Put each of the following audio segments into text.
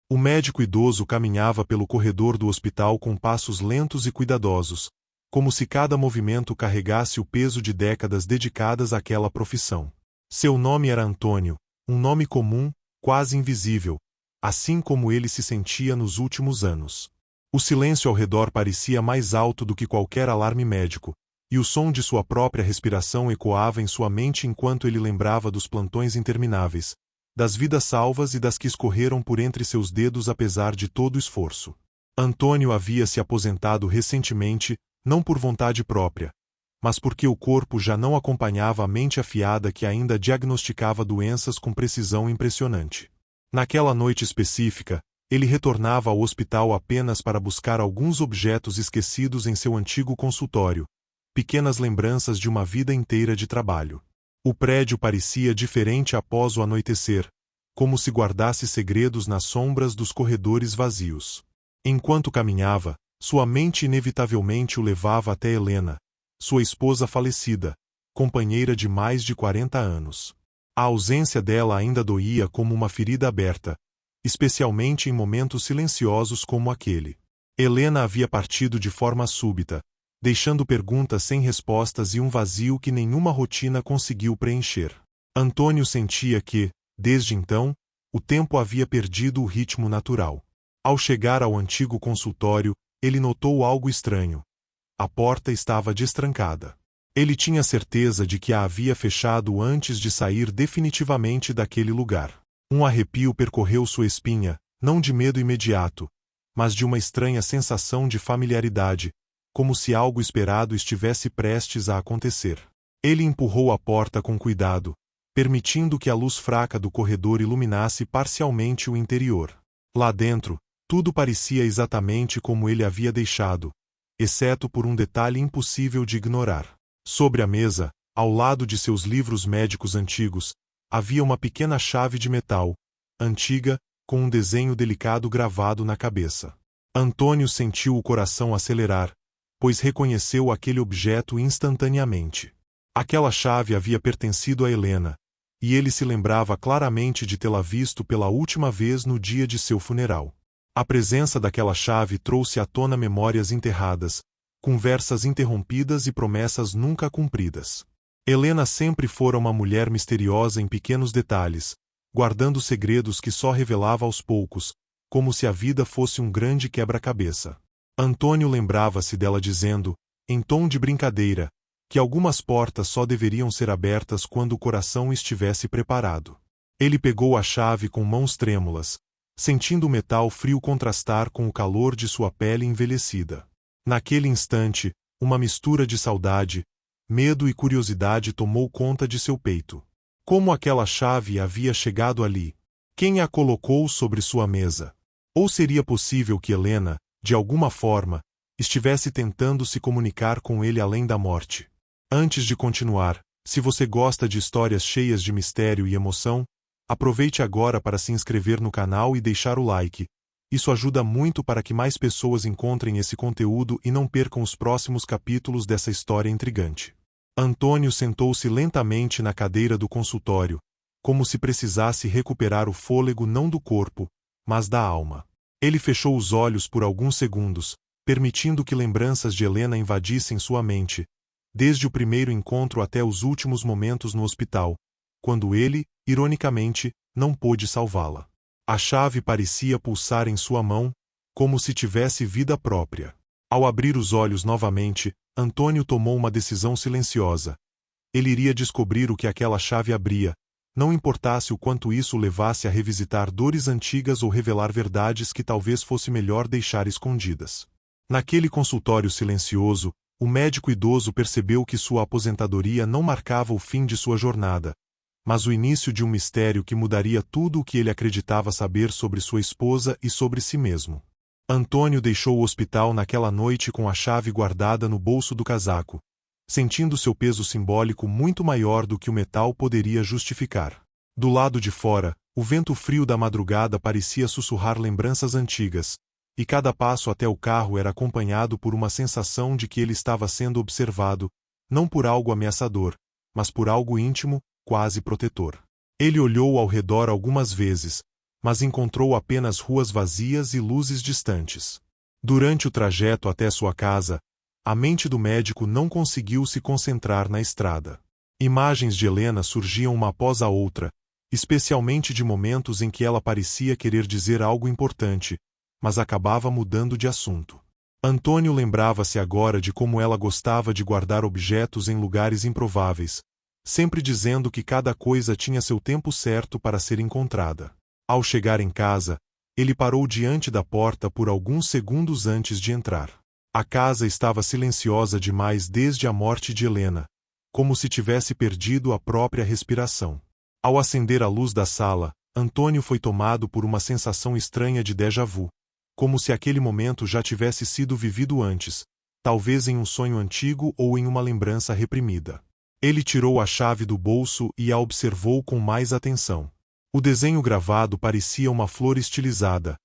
O médico idoso caminhava pelo corredor do hospital com passos lentos e cuidadosos, como se cada movimento carregasse o peso de décadas dedicadas àquela profissão. Seu nome era Antônio, um nome comum, quase invisível, assim como ele se sentia nos últimos anos. O silêncio ao redor parecia mais alto do que qualquer alarme médico, e o som de sua própria respiração ecoava em sua mente enquanto ele lembrava dos plantões intermináveis, das vidas salvas e das que escorreram por entre seus dedos apesar de todo o esforço. Antônio havia se aposentado recentemente, não por vontade própria, mas porque o corpo já não acompanhava a mente afiada que ainda diagnosticava doenças com precisão impressionante. Naquela noite específica, ele retornava ao hospital apenas para buscar alguns objetos esquecidos em seu antigo consultório, pequenas lembranças de uma vida inteira de trabalho. O prédio parecia diferente após o anoitecer, como se guardasse segredos nas sombras dos corredores vazios. Enquanto caminhava, sua mente inevitavelmente o levava até Helena, sua esposa falecida, companheira de mais de 40 anos. A ausência dela ainda doía como uma ferida aberta, especialmente em momentos silenciosos como aquele. Helena havia partido de forma súbita, deixando perguntas sem respostas e um vazio que nenhuma rotina conseguiu preencher. Antônio sentia que, desde então, o tempo havia perdido o ritmo natural. Ao chegar ao antigo consultório, ele notou algo estranho. A porta estava destrancada. Ele tinha certeza de que a havia fechado antes de sair definitivamente daquele lugar. Um arrepio percorreu sua espinha, não de medo imediato, mas de uma estranha sensação de familiaridade, como se algo esperado estivesse prestes a acontecer. Ele empurrou a porta com cuidado, permitindo que a luz fraca do corredor iluminasse parcialmente o interior. Lá dentro, tudo parecia exatamente como ele havia deixado, exceto por um detalhe impossível de ignorar. Sobre a mesa, ao lado de seus livros médicos antigos, havia uma pequena chave de metal, antiga, com um desenho delicado gravado na cabeça. Antônio sentiu o coração acelerar, pois reconheceu aquele objeto instantaneamente. Aquela chave havia pertencido a Helena, e ele se lembrava claramente de tê-la visto pela última vez no dia de seu funeral. A presença daquela chave trouxe à tona memórias enterradas, conversas interrompidas e promessas nunca cumpridas. Helena sempre fora uma mulher misteriosa em pequenos detalhes, guardando segredos que só revelava aos poucos, como se a vida fosse um grande quebra-cabeça. Antônio lembrava-se dela dizendo, em tom de brincadeira, que algumas portas só deveriam ser abertas quando o coração estivesse preparado. Ele pegou a chave com mãos trêmulas, sentindo o metal frio contrastar com o calor de sua pele envelhecida. Naquele instante, uma mistura de saudade, medo e curiosidade tomou conta de seu peito. Como aquela chave havia chegado ali? Quem a colocou sobre sua mesa? Ou seria possível que Helena, de alguma forma, estivesse tentando se comunicar com ele além da morte? Antes de continuar, se você gosta de histórias cheias de mistério e emoção, aproveite agora para se inscrever no canal e deixar o like. Isso ajuda muito para que mais pessoas encontrem esse conteúdo e não percam os próximos capítulos dessa história intrigante. Antônio sentou-se lentamente na cadeira do consultório, como se precisasse recuperar o fôlego não do corpo, mas da alma. Ele fechou os olhos por alguns segundos, permitindo que lembranças de Helena invadissem sua mente, desde o primeiro encontro até os últimos momentos no hospital, quando ele, ironicamente, não pôde salvá-la. A chave parecia pulsar em sua mão, como se tivesse vida própria. Ao abrir os olhos novamente, Antônio tomou uma decisão silenciosa. Ele iria descobrir o que aquela chave abria, não importasse o quanto isso o levasse a revisitar dores antigas ou revelar verdades que talvez fosse melhor deixar escondidas. Naquele consultório silencioso, o médico idoso percebeu que sua aposentadoria não marcava o fim de sua jornada, mas o início de um mistério que mudaria tudo o que ele acreditava saber sobre sua esposa e sobre si mesmo. Antônio deixou o hospital naquela noite com a chave guardada no bolso do casaco, sentindo seu peso simbólico muito maior do que o metal poderia justificar. Do lado de fora, o vento frio da madrugada parecia sussurrar lembranças antigas, e cada passo até o carro era acompanhado por uma sensação de que ele estava sendo observado, não por algo ameaçador, mas por algo íntimo, quase protetor. Ele olhou ao redor algumas vezes, mas encontrou apenas ruas vazias e luzes distantes. Durante o trajeto até sua casa, a mente do médico não conseguiu se concentrar na estrada. Imagens de Helena surgiam uma após a outra, especialmente de momentos em que ela parecia querer dizer algo importante, mas acabava mudando de assunto. Antônio lembrava-se agora de como ela gostava de guardar objetos em lugares improváveis, sempre dizendo que cada coisa tinha seu tempo certo para ser encontrada. Ao chegar em casa, ele parou diante da porta por alguns segundos antes de entrar. A casa estava silenciosa demais desde a morte de Helena, como se tivesse perdido a própria respiração. Ao acender a luz da sala, Antônio foi tomado por uma sensação estranha de déjà vu, como se aquele momento já tivesse sido vivido antes, talvez em um sonho antigo ou em uma lembrança reprimida. Ele tirou a chave do bolso e a observou com mais atenção. O desenho gravado parecia uma flor estilizada,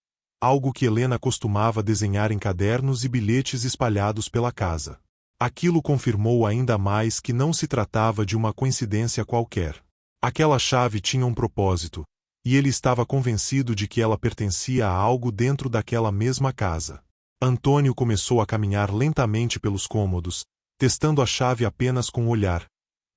algo que Helena costumava desenhar em cadernos e bilhetes espalhados pela casa. Aquilo confirmou ainda mais que não se tratava de uma coincidência qualquer. Aquela chave tinha um propósito, e ele estava convencido de que ela pertencia a algo dentro daquela mesma casa. Antônio começou a caminhar lentamente pelos cômodos, testando a chave apenas com o olhar,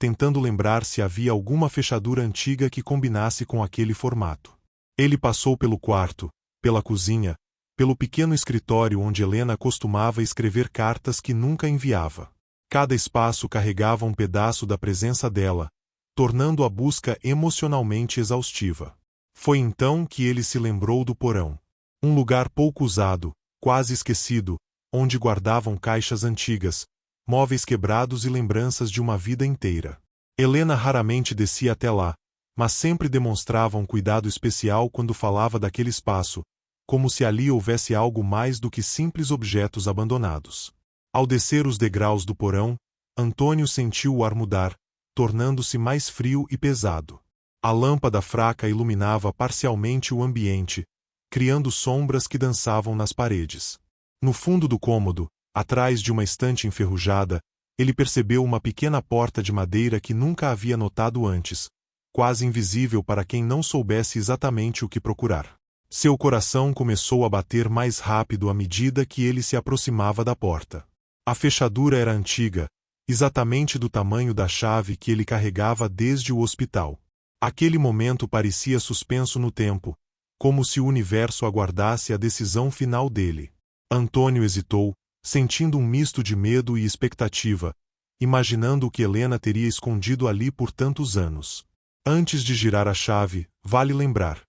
tentando lembrar se havia alguma fechadura antiga que combinasse com aquele formato. Ele passou pelo quarto, pela cozinha, pelo pequeno escritório onde Helena costumava escrever cartas que nunca enviava. Cada espaço carregava um pedaço da presença dela, tornando a busca emocionalmente exaustiva. Foi então que ele se lembrou do porão. Um lugar pouco usado, quase esquecido, onde guardavam caixas antigas, móveis quebrados e lembranças de uma vida inteira. Helena raramente descia até lá, mas sempre demonstrava um cuidado especial quando falava daquele espaço, como se ali houvesse algo mais do que simples objetos abandonados. Ao descer os degraus do porão, Antônio sentiu o ar mudar, tornando-se mais frio e pesado. A lâmpada fraca iluminava parcialmente o ambiente, criando sombras que dançavam nas paredes. No fundo do cômodo, atrás de uma estante enferrujada, ele percebeu uma pequena porta de madeira que nunca havia notado antes, quase invisível para quem não soubesse exatamente o que procurar. Seu coração começou a bater mais rápido à medida que ele se aproximava da porta. A fechadura era antiga, exatamente do tamanho da chave que ele carregava desde o hospital. Aquele momento parecia suspenso no tempo, como se o universo aguardasse a decisão final dele. Antônio hesitou, sentindo um misto de medo e expectativa, imaginando o que Helena teria escondido ali por tantos anos. Antes de girar a chave, vale lembrar: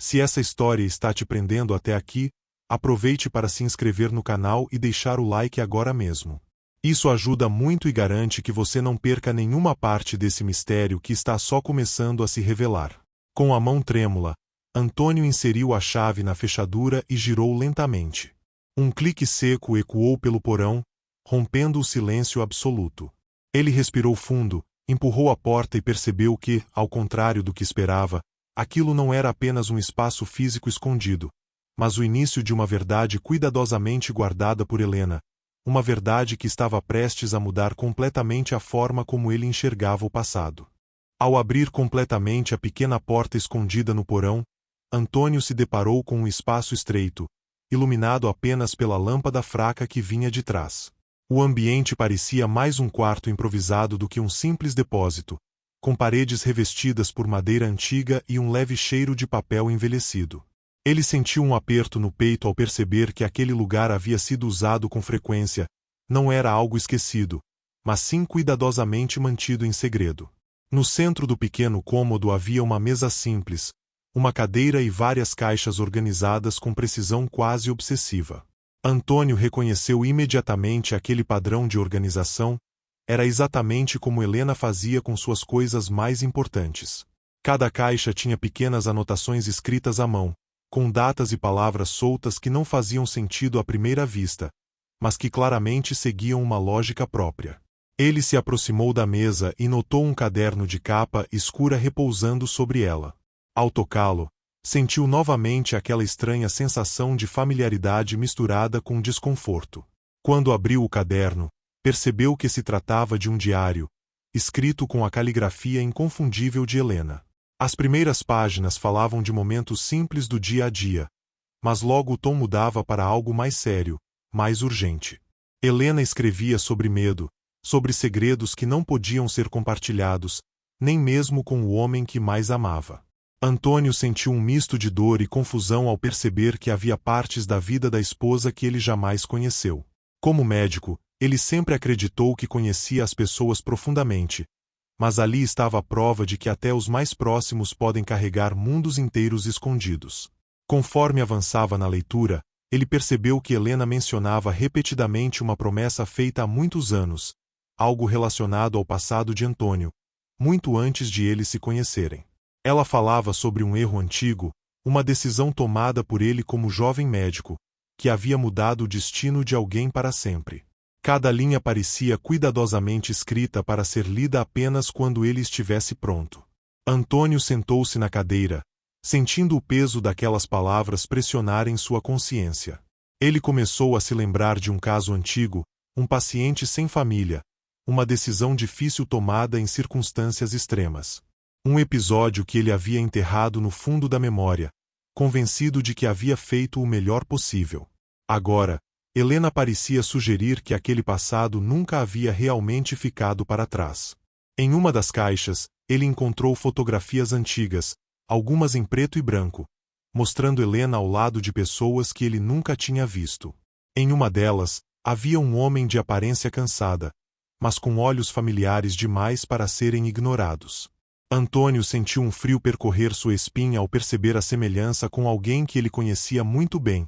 se essa história está te prendendo até aqui, aproveite para se inscrever no canal e deixar o like agora mesmo. Isso ajuda muito e garante que você não perca nenhuma parte desse mistério que está só começando a se revelar. Com a mão trêmula, Antônio inseriu a chave na fechadura e girou lentamente. Um clique seco ecoou pelo porão, rompendo o silêncio absoluto. Ele respirou fundo, empurrou a porta e percebeu que, ao contrário do que esperava, aquilo não era apenas um espaço físico escondido, mas o início de uma verdade cuidadosamente guardada por Helena, uma verdade que estava prestes a mudar completamente a forma como ele enxergava o passado. Ao abrir completamente a pequena porta escondida no porão, Antônio se deparou com um espaço estreito, iluminado apenas pela lâmpada fraca que vinha de trás. O ambiente parecia mais um quarto improvisado do que um simples depósito, com paredes revestidas por madeira antiga e um leve cheiro de papel envelhecido. Ele sentiu um aperto no peito ao perceber que aquele lugar havia sido usado com frequência, não era algo esquecido, mas sim cuidadosamente mantido em segredo. No centro do pequeno cômodo havia uma mesa simples, uma cadeira e várias caixas organizadas com precisão quase obsessiva. Antônio reconheceu imediatamente aquele padrão de organização, era exatamente como Helena fazia com suas coisas mais importantes. Cada caixa tinha pequenas anotações escritas à mão, com datas e palavras soltas que não faziam sentido à primeira vista, mas que claramente seguiam uma lógica própria. Ele se aproximou da mesa e notou um caderno de capa escura repousando sobre ela. Ao tocá-lo, sentiu novamente aquela estranha sensação de familiaridade misturada com desconforto. Quando abriu o caderno, percebeu que se tratava de um diário, escrito com a caligrafia inconfundível de Helena. As primeiras páginas falavam de momentos simples do dia a dia, mas logo o tom mudava para algo mais sério, mais urgente. Helena escrevia sobre medo, sobre segredos que não podiam ser compartilhados, nem mesmo com o homem que mais amava. Antônio sentiu um misto de dor e confusão ao perceber que havia partes da vida da esposa que ele jamais conheceu. Como médico, ele sempre acreditou que conhecia as pessoas profundamente, mas ali estava a prova de que até os mais próximos podem carregar mundos inteiros escondidos. Conforme avançava na leitura, ele percebeu que Helena mencionava repetidamente uma promessa feita há muitos anos, algo relacionado ao passado de Antônio, muito antes de eles se conhecerem. Ela falava sobre um erro antigo, uma decisão tomada por ele como jovem médico, que havia mudado o destino de alguém para sempre. Cada linha parecia cuidadosamente escrita para ser lida apenas quando ele estivesse pronto. Antônio sentou-se na cadeira, sentindo o peso daquelas palavras pressionarem sua consciência. Ele começou a se lembrar de um caso antigo, um paciente sem família, uma decisão difícil tomada em circunstâncias extremas. Um episódio que ele havia enterrado no fundo da memória, convencido de que havia feito o melhor possível. Agora, Helena parecia sugerir que aquele passado nunca havia realmente ficado para trás. Em uma das caixas, ele encontrou fotografias antigas, algumas em preto e branco, mostrando Helena ao lado de pessoas que ele nunca tinha visto. Em uma delas, havia um homem de aparência cansada, mas com olhos familiares demais para serem ignorados. Antônio sentiu um frio percorrer sua espinha ao perceber a semelhança com alguém que ele conhecia muito bem,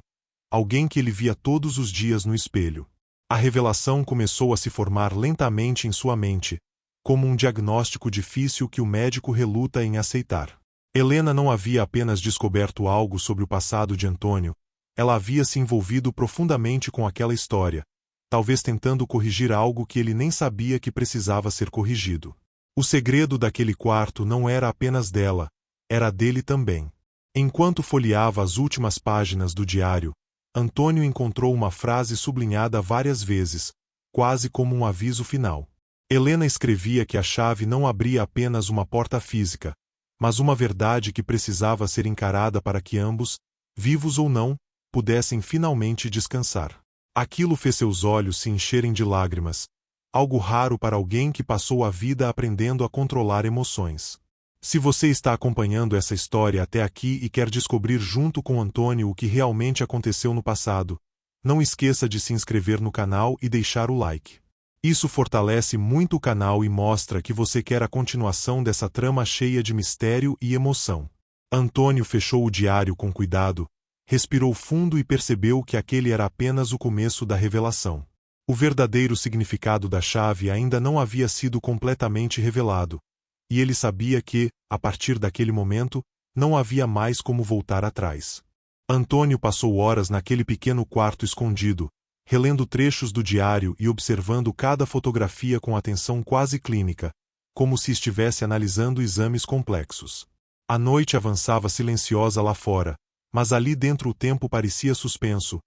alguém que ele via todos os dias no espelho. A revelação começou a se formar lentamente em sua mente, como um diagnóstico difícil que o médico reluta em aceitar. Helena não havia apenas descoberto algo sobre o passado de Antônio, ela havia se envolvido profundamente com aquela história, talvez tentando corrigir algo que ele nem sabia que precisava ser corrigido. O segredo daquele quarto não era apenas dela, era dele também. Enquanto folheava as últimas páginas do diário, Antônio encontrou uma frase sublinhada várias vezes, quase como um aviso final. Helena escrevia que a chave não abria apenas uma porta física, mas uma verdade que precisava ser encarada para que ambos, vivos ou não, pudessem finalmente descansar. Aquilo fez seus olhos se encherem de lágrimas, algo raro para alguém que passou a vida aprendendo a controlar emoções. Se você está acompanhando essa história até aqui e quer descobrir junto com Antônio o que realmente aconteceu no passado, não esqueça de se inscrever no canal e deixar o like. Isso fortalece muito o canal e mostra que você quer a continuação dessa trama cheia de mistério e emoção. Antônio fechou o diário com cuidado, respirou fundo e percebeu que aquele era apenas o começo da revelação. O verdadeiro significado da chave ainda não havia sido completamente revelado, e ele sabia que, a partir daquele momento, não havia mais como voltar atrás. Antônio passou horas naquele pequeno quarto escondido, relendo trechos do diário e observando cada fotografia com atenção quase clínica, como se estivesse analisando exames complexos. A noite avançava silenciosa lá fora, mas ali dentro o tempo parecia suspenso,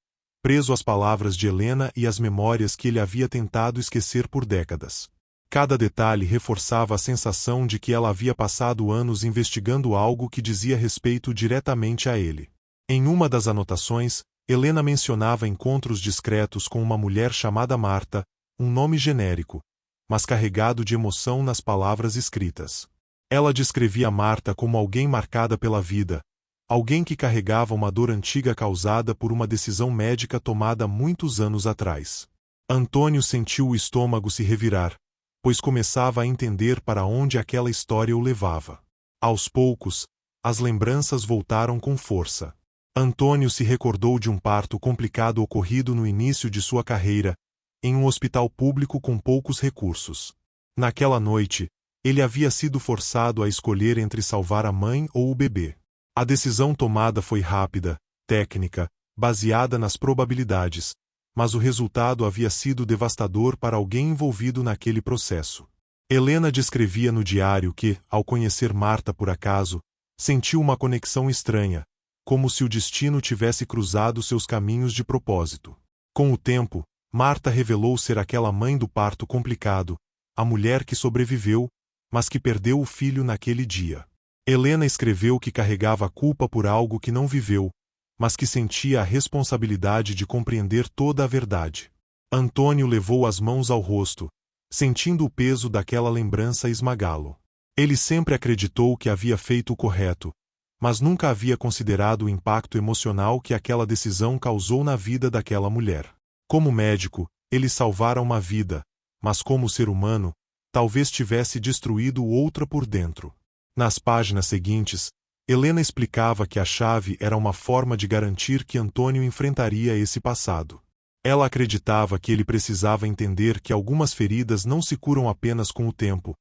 preso às palavras de Helena e às memórias que ele havia tentado esquecer por décadas. Cada detalhe reforçava a sensação de que ela havia passado anos investigando algo que dizia respeito diretamente a ele. Em uma das anotações, Helena mencionava encontros discretos com uma mulher chamada Marta, um nome genérico, mas carregado de emoção nas palavras escritas. Ela descrevia Marta como alguém marcada pela vida, alguém que carregava uma dor antiga causada por uma decisão médica tomada muitos anos atrás. Antônio sentiu o estômago se revirar, pois começava a entender para onde aquela história o levava. Aos poucos, as lembranças voltaram com força. Antônio se recordou de um parto complicado ocorrido no início de sua carreira, em um hospital público com poucos recursos. Naquela noite, ele havia sido forçado a escolher entre salvar a mãe ou o bebê. A decisão tomada foi rápida, técnica, baseada nas probabilidades, mas o resultado havia sido devastador para alguém envolvido naquele processo. Helena descrevia no diário que, ao conhecer Marta por acaso, sentiu uma conexão estranha, como se o destino tivesse cruzado seus caminhos de propósito. Com o tempo, Marta revelou ser aquela mãe do parto complicado, a mulher que sobreviveu, mas que perdeu o filho naquele dia. Helena escreveu que carregava a culpa por algo que não viveu, mas que sentia a responsabilidade de compreender toda a verdade. Antônio levou as mãos ao rosto, sentindo o peso daquela lembrança esmagá-lo. Ele sempre acreditou que havia feito o correto, mas nunca havia considerado o impacto emocional que aquela decisão causou na vida daquela mulher. Como médico, ele salvara uma vida, mas como ser humano, talvez tivesse destruído outra por dentro. Nas páginas seguintes, Helena explicava que a chave era uma forma de garantir que Antônio enfrentaria esse passado. Ela acreditava que ele precisava entender que algumas feridas não se curam apenas com o tempo,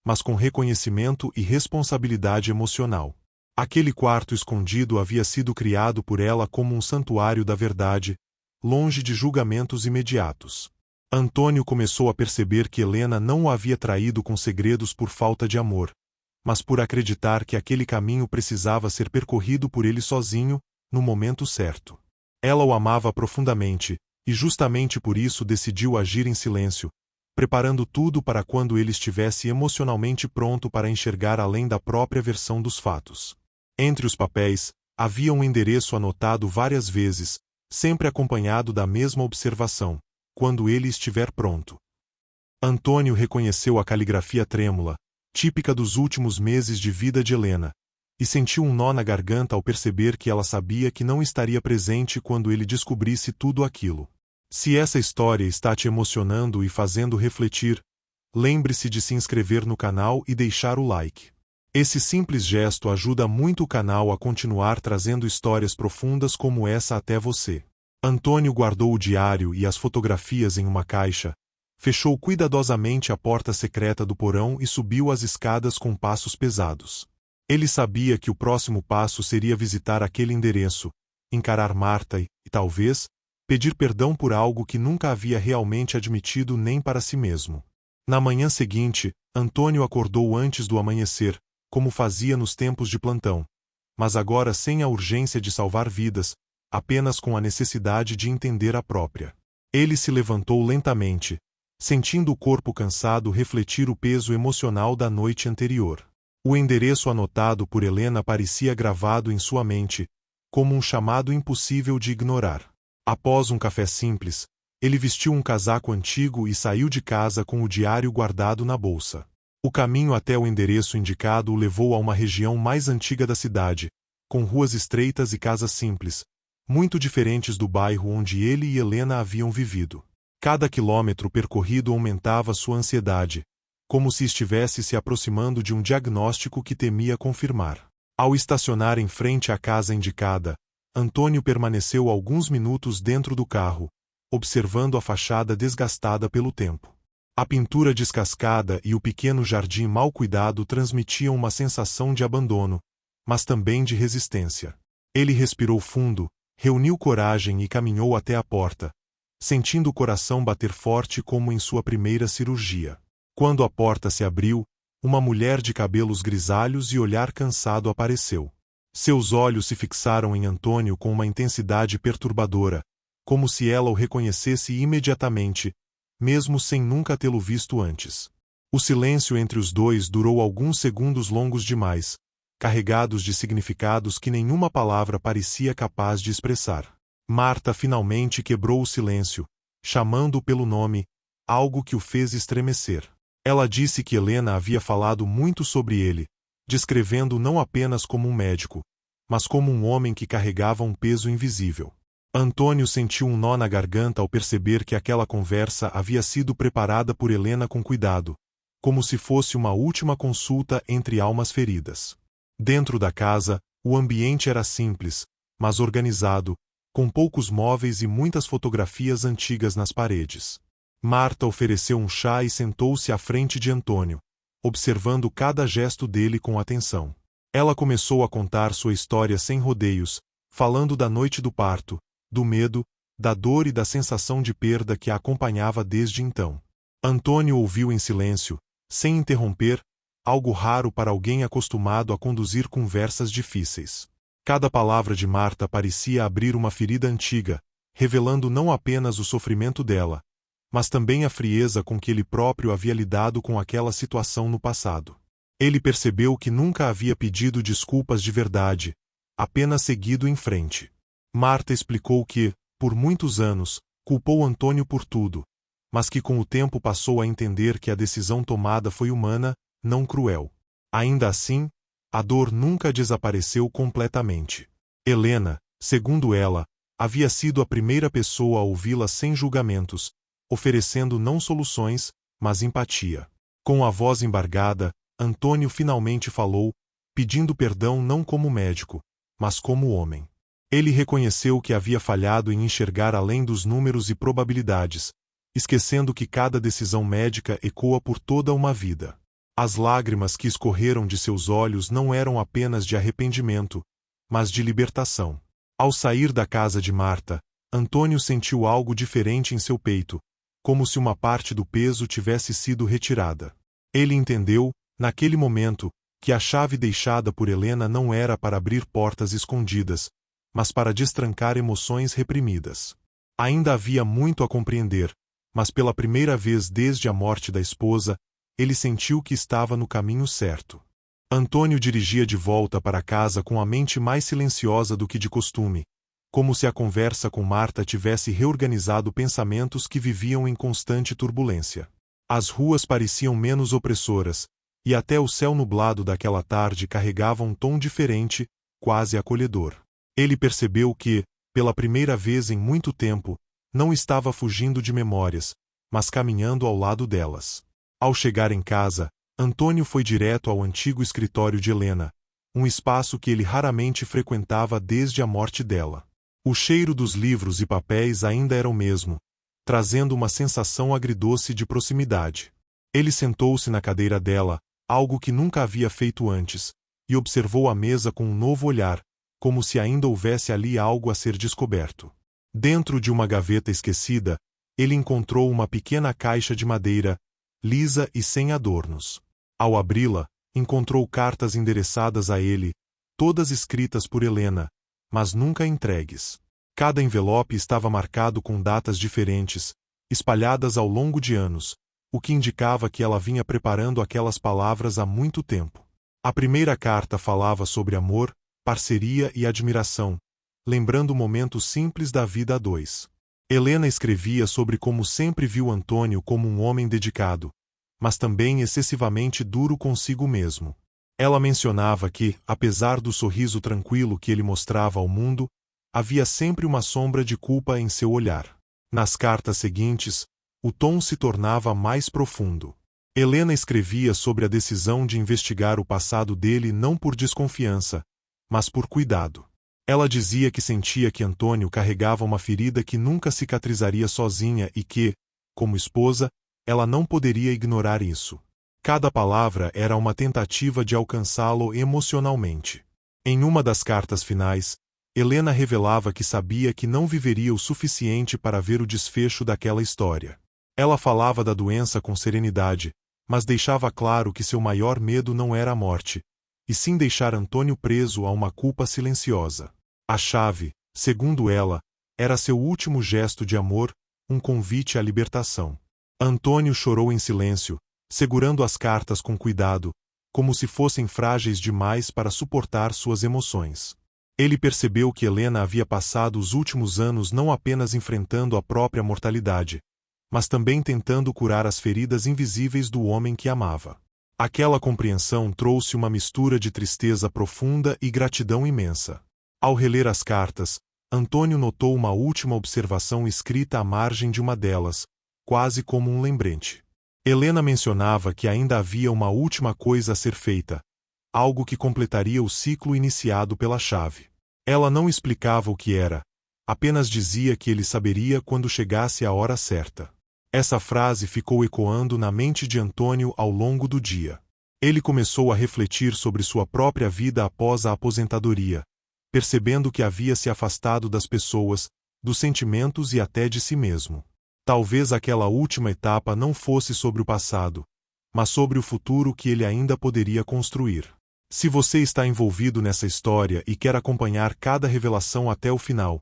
mas com reconhecimento e responsabilidade emocional. Aquele quarto escondido havia sido criado por ela como um santuário da verdade, longe de julgamentos imediatos. Antônio começou a perceber que Helena não o havia traído com segredos por falta de amor, mas por acreditar que aquele caminho precisava ser percorrido por ele sozinho, no momento certo. Ela o amava profundamente, e justamente por isso decidiu agir em silêncio, preparando tudo para quando ele estivesse emocionalmente pronto para enxergar além da própria versão dos fatos. Entre os papéis, havia um endereço anotado várias vezes, sempre acompanhado da mesma observação: quando ele estiver pronto. Antônio reconheceu a caligrafia trêmula, típica dos últimos meses de vida de Helena, e sentiu um nó na garganta ao perceber que ela sabia que não estaria presente quando ele descobrisse tudo aquilo. Se essa história está te emocionando e fazendo refletir, lembre-se de se inscrever no canal e deixar o like. Esse simples gesto ajuda muito o canal a continuar trazendo histórias profundas como essa até você. Antônio guardou o diário e as fotografias em uma caixa, fechou cuidadosamente a porta secreta do porão e subiu as escadas com passos pesados. Ele sabia que o próximo passo seria visitar aquele endereço, encarar Marta e, talvez, pedir perdão por algo que nunca havia realmente admitido nem para si mesmo. Na manhã seguinte, Antônio acordou antes do amanhecer, como fazia nos tempos de plantão, mas agora sem a urgência de salvar vidas, apenas com a necessidade de entender a própria. Ele se levantou lentamente, sentindo o corpo cansado refletir o peso emocional da noite anterior. O endereço anotado por Helena parecia gravado em sua mente, como um chamado impossível de ignorar. Após um café simples, ele vestiu um casaco antigo e saiu de casa com o diário guardado na bolsa. O caminho até o endereço indicado o levou a uma região mais antiga da cidade, com ruas estreitas e casas simples, muito diferentes do bairro onde ele e Helena haviam vivido. Cada quilômetro percorrido aumentava sua ansiedade, como se estivesse se aproximando de um diagnóstico que temia confirmar. Ao estacionar em frente à casa indicada, Antônio permaneceu alguns minutos dentro do carro, observando a fachada desgastada pelo tempo. A pintura descascada e o pequeno jardim mal cuidado transmitiam uma sensação de abandono, mas também de resistência. Ele respirou fundo, reuniu coragem e caminhou até a porta, sentindo o coração bater forte como em sua primeira cirurgia. Quando a porta se abriu, uma mulher de cabelos grisalhos e olhar cansado apareceu. Seus olhos se fixaram em Antônio com uma intensidade perturbadora, como se ela o reconhecesse imediatamente, mesmo sem nunca tê-lo visto antes. O silêncio entre os dois durou alguns segundos longos demais, carregados de significados que nenhuma palavra parecia capaz de expressar. Marta finalmente quebrou o silêncio, chamando-o pelo nome, algo que o fez estremecer. Ela disse que Helena havia falado muito sobre ele, descrevendo-o não apenas como um médico, mas como um homem que carregava um peso invisível. Antônio sentiu um nó na garganta ao perceber que aquela conversa havia sido preparada por Helena com cuidado, como se fosse uma última consulta entre almas feridas. Dentro da casa, o ambiente era simples, mas organizado, com poucos móveis e muitas fotografias antigas nas paredes. Marta ofereceu um chá e sentou-se à frente de Antônio, observando cada gesto dele com atenção. Ela começou a contar sua história sem rodeios, falando da noite do parto, do medo, da dor e da sensação de perda que a acompanhava desde então. Antônio ouviu em silêncio, sem interromper, algo raro para alguém acostumado a conduzir conversas difíceis. Cada palavra de Marta parecia abrir uma ferida antiga, revelando não apenas o sofrimento dela, mas também a frieza com que ele próprio havia lidado com aquela situação no passado. Ele percebeu que nunca havia pedido desculpas de verdade, apenas seguido em frente. Marta explicou que, por muitos anos, culpou Antônio por tudo, mas que com o tempo passou a entender que a decisão tomada foi humana, não cruel. Ainda assim, a dor nunca desapareceu completamente. Helena, segundo ela, havia sido a primeira pessoa a ouvi-la sem julgamentos, oferecendo não soluções, mas empatia. Com a voz embargada, Antônio finalmente falou, pedindo perdão não como médico, mas como homem. Ele reconheceu que havia falhado em enxergar além dos números e probabilidades, esquecendo que cada decisão médica ecoa por toda uma vida. As lágrimas que escorreram de seus olhos não eram apenas de arrependimento, mas de libertação. Ao sair da casa de Marta, Antônio sentiu algo diferente em seu peito, como se uma parte do peso tivesse sido retirada. Ele entendeu, naquele momento, que a chave deixada por Helena não era para abrir portas escondidas, mas para destrancar emoções reprimidas. Ainda havia muito a compreender, mas pela primeira vez desde a morte da esposa, ele sentiu que estava no caminho certo. Antônio dirigia de volta para casa com a mente mais silenciosa do que de costume, como se a conversa com Marta tivesse reorganizado pensamentos que viviam em constante turbulência. As ruas pareciam menos opressoras, e até o céu nublado daquela tarde carregava um tom diferente, quase acolhedor. Ele percebeu que, pela primeira vez em muito tempo, não estava fugindo de memórias, mas caminhando ao lado delas. Ao chegar em casa, Antônio foi direto ao antigo escritório de Helena, um espaço que ele raramente frequentava desde a morte dela. O cheiro dos livros e papéis ainda era o mesmo, trazendo uma sensação agridoce de proximidade. Ele sentou-se na cadeira dela, algo que nunca havia feito antes, e observou a mesa com um novo olhar, como se ainda houvesse ali algo a ser descoberto. Dentro de uma gaveta esquecida, ele encontrou uma pequena caixa de madeira, lisa e sem adornos. Ao abri-la, encontrou cartas endereçadas a ele, todas escritas por Helena, mas nunca entregues. Cada envelope estava marcado com datas diferentes, espalhadas ao longo de anos, o que indicava que ela vinha preparando aquelas palavras há muito tempo. A primeira carta falava sobre amor, parceria e admiração, lembrando momentos simples da vida a dois. Helena escrevia sobre como sempre viu Antônio como um homem dedicado, mas também excessivamente duro consigo mesmo. Ela mencionava que, apesar do sorriso tranquilo que ele mostrava ao mundo, havia sempre uma sombra de culpa em seu olhar. Nas cartas seguintes, o tom se tornava mais profundo. Helena escrevia sobre a decisão de investigar o passado dele não por desconfiança, mas por cuidado. Ela dizia que sentia que Antônio carregava uma ferida que nunca cicatrizaria sozinha e que, como esposa, ela não poderia ignorar isso. Cada palavra era uma tentativa de alcançá-lo emocionalmente. Em uma das cartas finais, Helena revelava que sabia que não viveria o suficiente para ver o desfecho daquela história. Ela falava da doença com serenidade, mas deixava claro que seu maior medo não era a morte, e sim deixar Antônio preso a uma culpa silenciosa. A chave, segundo ela, era seu último gesto de amor, um convite à libertação. Antônio chorou em silêncio, segurando as cartas com cuidado, como se fossem frágeis demais para suportar suas emoções. Ele percebeu que Helena havia passado os últimos anos não apenas enfrentando a própria mortalidade, mas também tentando curar as feridas invisíveis do homem que amava. Aquela compreensão trouxe uma mistura de tristeza profunda e gratidão imensa. Ao reler as cartas, Antônio notou uma última observação escrita à margem de uma delas, quase como um lembrete. Helena mencionava que ainda havia uma última coisa a ser feita, algo que completaria o ciclo iniciado pela chave. Ela não explicava o que era, apenas dizia que ele saberia quando chegasse a hora certa. Essa frase ficou ecoando na mente de Antônio ao longo do dia. Ele começou a refletir sobre sua própria vida após a aposentadoria, percebendo que havia se afastado das pessoas, dos sentimentos e até de si mesmo. Talvez aquela última etapa não fosse sobre o passado, mas sobre o futuro que ele ainda poderia construir. Se você está envolvido nessa história e quer acompanhar cada revelação até o final,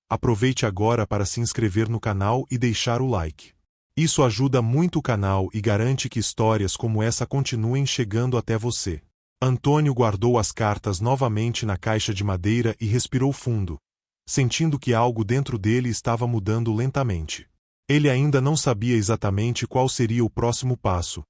aproveite agora para se inscrever no canal e deixar o like. Isso ajuda muito o canal e garante que histórias como essa continuem chegando até você. Antônio guardou as cartas novamente na caixa de madeira e respirou fundo, sentindo que algo dentro dele estava mudando lentamente. Ele ainda não sabia exatamente qual seria o próximo passo,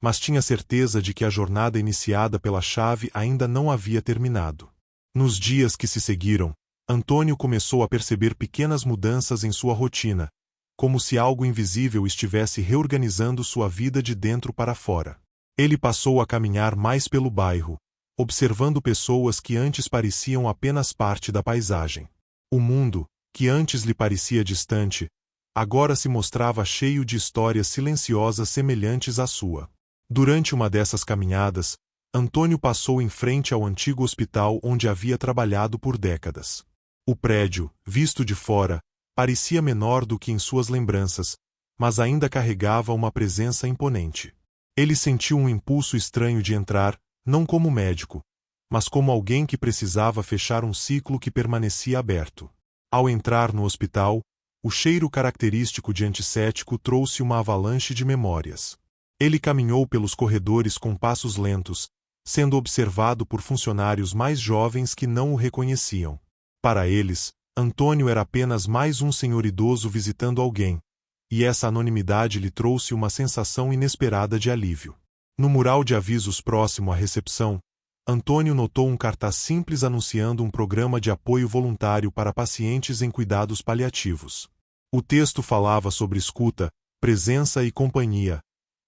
mas tinha certeza de que a jornada iniciada pela chave ainda não havia terminado. Nos dias que se seguiram, Antônio começou a perceber pequenas mudanças em sua rotina, como se algo invisível estivesse reorganizando sua vida de dentro para fora. Ele passou a caminhar mais pelo bairro, observando pessoas que antes pareciam apenas parte da paisagem. O mundo, que antes lhe parecia distante, agora se mostrava cheio de histórias silenciosas semelhantes à sua. Durante uma dessas caminhadas, Antônio passou em frente ao antigo hospital onde havia trabalhado por décadas. O prédio, visto de fora, parecia menor do que em suas lembranças, mas ainda carregava uma presença imponente. Ele sentiu um impulso estranho de entrar, não como médico, mas como alguém que precisava fechar um ciclo que permanecia aberto. Ao entrar no hospital, o cheiro característico de antisséptico trouxe uma avalanche de memórias. Ele caminhou pelos corredores com passos lentos, sendo observado por funcionários mais jovens que não o reconheciam. Para eles, Antônio era apenas mais um senhor idoso visitando alguém, e essa anonimidade lhe trouxe uma sensação inesperada de alívio. No mural de avisos próximo à recepção, Antônio notou um cartaz simples anunciando um programa de apoio voluntário para pacientes em cuidados paliativos. O texto falava sobre escuta, presença e companhia,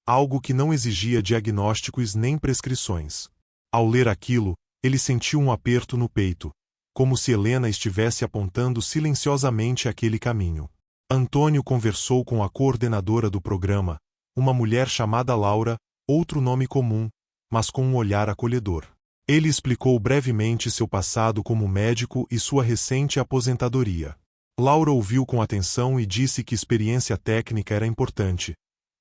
algo que não exigia diagnósticos nem prescrições. Ao ler aquilo, ele sentiu um aperto no peito, como se Helena estivesse apontando silenciosamente aquele caminho. Antônio conversou com a coordenadora do programa, uma mulher chamada Laura, outro nome comum, mas com um olhar acolhedor. Ele explicou brevemente seu passado como médico e sua recente aposentadoria. Laura ouviu com atenção e disse que experiência técnica era importante,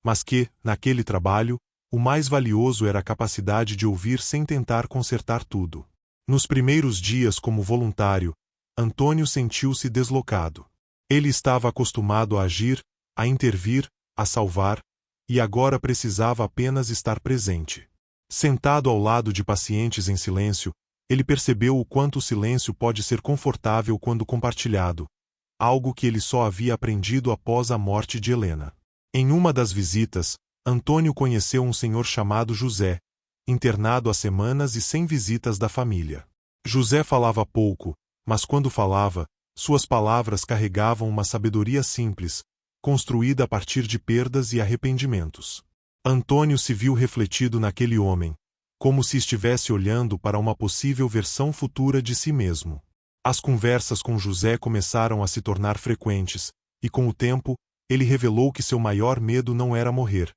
mas que, naquele trabalho, o mais valioso era a capacidade de ouvir sem tentar consertar tudo. Nos primeiros dias como voluntário, Antônio sentiu-se deslocado. Ele estava acostumado a agir, a intervir, a salvar, e agora precisava apenas estar presente. Sentado ao lado de pacientes em silêncio, ele percebeu o quanto o silêncio pode ser confortável quando compartilhado, algo que ele só havia aprendido após a morte de Helena. Em uma das visitas, Antônio conheceu um senhor chamado José, internado há semanas e sem visitas da família. José falava pouco, mas quando falava, suas palavras carregavam uma sabedoria simples, construída a partir de perdas e arrependimentos. Antônio se viu refletido naquele homem, como se estivesse olhando para uma possível versão futura de si mesmo. As conversas com José começaram a se tornar frequentes, e com o tempo, ele revelou que seu maior medo não era morrer,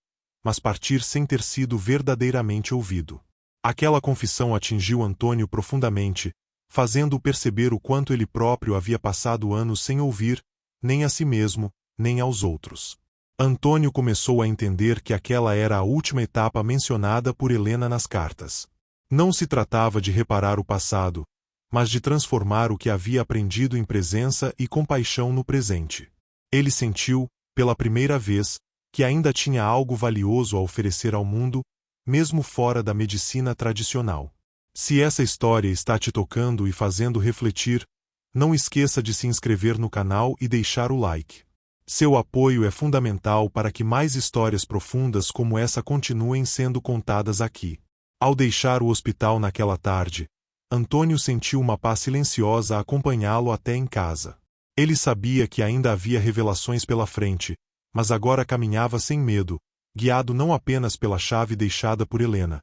mas partir sem ter sido verdadeiramente ouvido. Aquela confissão atingiu Antônio profundamente, fazendo-o perceber o quanto ele próprio havia passado anos sem ouvir, nem a si mesmo, nem aos outros. Antônio começou a entender que aquela era a última etapa mencionada por Helena nas cartas. Não se tratava de reparar o passado, mas de transformar o que havia aprendido em presença e compaixão no presente. Ele sentiu, pela primeira vez, que ainda tinha algo valioso a oferecer ao mundo, mesmo fora da medicina tradicional. Se essa história está te tocando e fazendo refletir, não esqueça de se inscrever no canal e deixar o like. Seu apoio é fundamental para que mais histórias profundas como essa continuem sendo contadas aqui. Ao deixar o hospital naquela tarde, Antônio sentiu uma paz silenciosa a acompanhá-lo até em casa. Ele sabia que ainda havia revelações pela frente, mas agora caminhava sem medo, guiado não apenas pela chave deixada por Helena,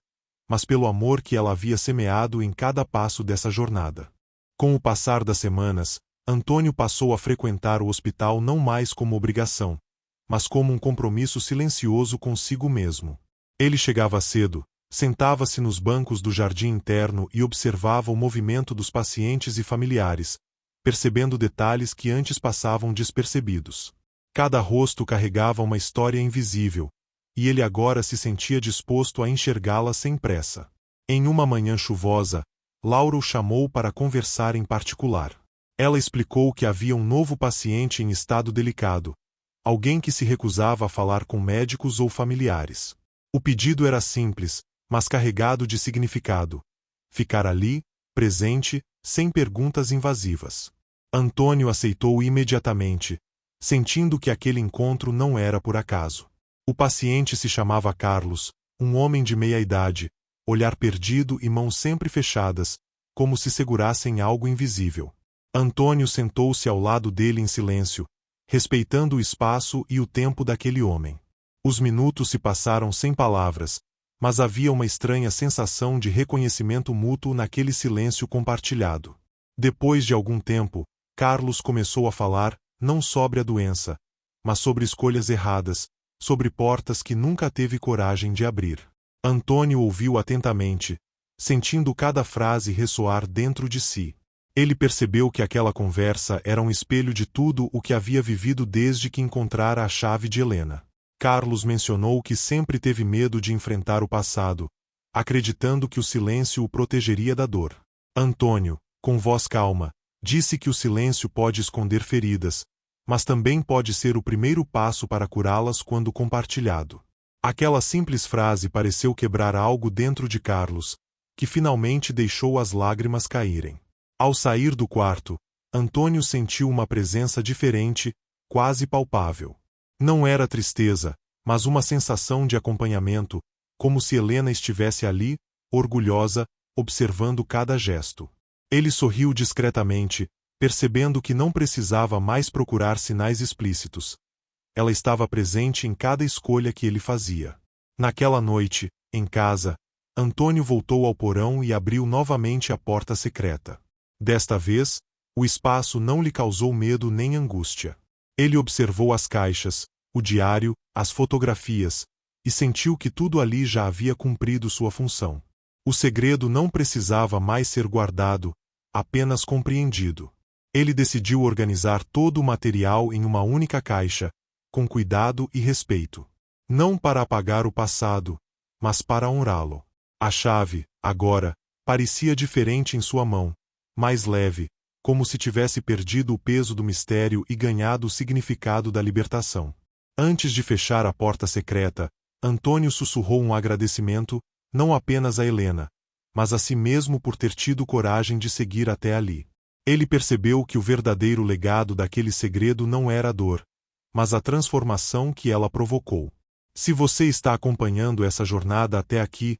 mas pelo amor que ela havia semeado em cada passo dessa jornada. Com o passar das semanas, Antônio passou a frequentar o hospital não mais como obrigação, mas como um compromisso silencioso consigo mesmo. Ele chegava cedo, sentava-se nos bancos do jardim interno e observava o movimento dos pacientes e familiares, percebendo detalhes que antes passavam despercebidos. Cada rosto carregava uma história invisível, e ele agora se sentia disposto a enxergá-la sem pressa. Em uma manhã chuvosa, Laura o chamou para conversar em particular. Ela explicou que havia um novo paciente em estado delicado, alguém que se recusava a falar com médicos ou familiares. O pedido era simples, mas carregado de significado: ficar ali, presente, sem perguntas invasivas. Antônio aceitou imediatamente, sentindo que aquele encontro não era por acaso. O paciente se chamava Carlos, um homem de meia-idade, olhar perdido e mãos sempre fechadas, como se segurassem algo invisível. Antônio sentou-se ao lado dele em silêncio, respeitando o espaço e o tempo daquele homem. Os minutos se passaram sem palavras, mas havia uma estranha sensação de reconhecimento mútuo naquele silêncio compartilhado. Depois de algum tempo, Carlos começou a falar, não sobre a doença, mas sobre escolhas erradas, sobre portas que nunca teve coragem de abrir. Antônio ouviu atentamente, sentindo cada frase ressoar dentro de si. Ele percebeu que aquela conversa era um espelho de tudo o que havia vivido desde que encontrara a chave de Helena. Carlos mencionou que sempre teve medo de enfrentar o passado, acreditando que o silêncio o protegeria da dor. Antônio, com voz calma, disse que o silêncio pode esconder feridas, mas também pode ser o primeiro passo para curá-las quando compartilhado. Aquela simples frase pareceu quebrar algo dentro de Carlos, que finalmente deixou as lágrimas caírem. Ao sair do quarto, Antônio sentiu uma presença diferente, quase palpável. Não era tristeza, mas uma sensação de acompanhamento, como se Helena estivesse ali, orgulhosa, observando cada gesto. Ele sorriu discretamente, percebendo que não precisava mais procurar sinais explícitos. Ela estava presente em cada escolha que ele fazia. Naquela noite, em casa, Antônio voltou ao porão e abriu novamente a porta secreta. Desta vez, o espaço não lhe causou medo nem angústia. Ele observou as caixas, o diário, as fotografias, e sentiu que tudo ali já havia cumprido sua função. O segredo não precisava mais ser guardado, apenas compreendido. Ele decidiu organizar todo o material em uma única caixa, com cuidado e respeito. Não para apagar o passado, mas para honrá-lo. A chave, agora, parecia diferente em sua mão, mais leve, como se tivesse perdido o peso do mistério e ganhado o significado da libertação. Antes de fechar a porta secreta, Antônio sussurrou um agradecimento, não apenas a Helena, mas a si mesmo por ter tido coragem de seguir até ali. Ele percebeu que o verdadeiro legado daquele segredo não era a dor, mas a transformação que ela provocou. Se você está acompanhando essa jornada até aqui,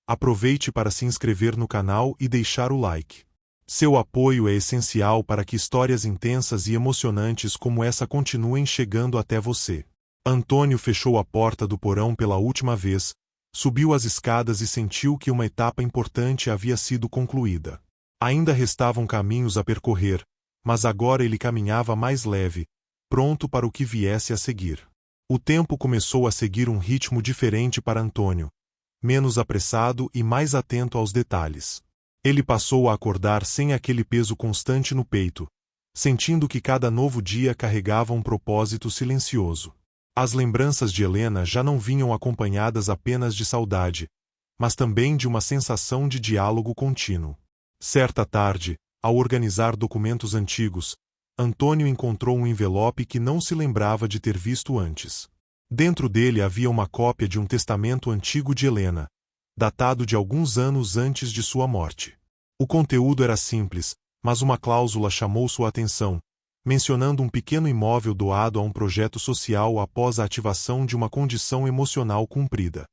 aproveite para se inscrever no canal e deixar o like. Seu apoio é essencial para que histórias intensas e emocionantes como essa continuem chegando até você. Antônio fechou a porta do porão pela última vez, subiu as escadas e sentiu que uma etapa importante havia sido concluída. Ainda restavam caminhos a percorrer, mas agora ele caminhava mais leve, pronto para o que viesse a seguir. O tempo começou a seguir um ritmo diferente para Antônio, menos apressado e mais atento aos detalhes. Ele passou a acordar sem aquele peso constante no peito, sentindo que cada novo dia carregava um propósito silencioso. As lembranças de Helena já não vinham acompanhadas apenas de saudade, mas também de uma sensação de diálogo contínuo. Certa tarde, ao organizar documentos antigos, Antônio encontrou um envelope que não se lembrava de ter visto antes. Dentro dele havia uma cópia de um testamento antigo de Helena, datado de alguns anos antes de sua morte. O conteúdo era simples, mas uma cláusula chamou sua atenção, mencionando um pequeno imóvel doado a um projeto social após a ativação de uma condição emocional cumprida.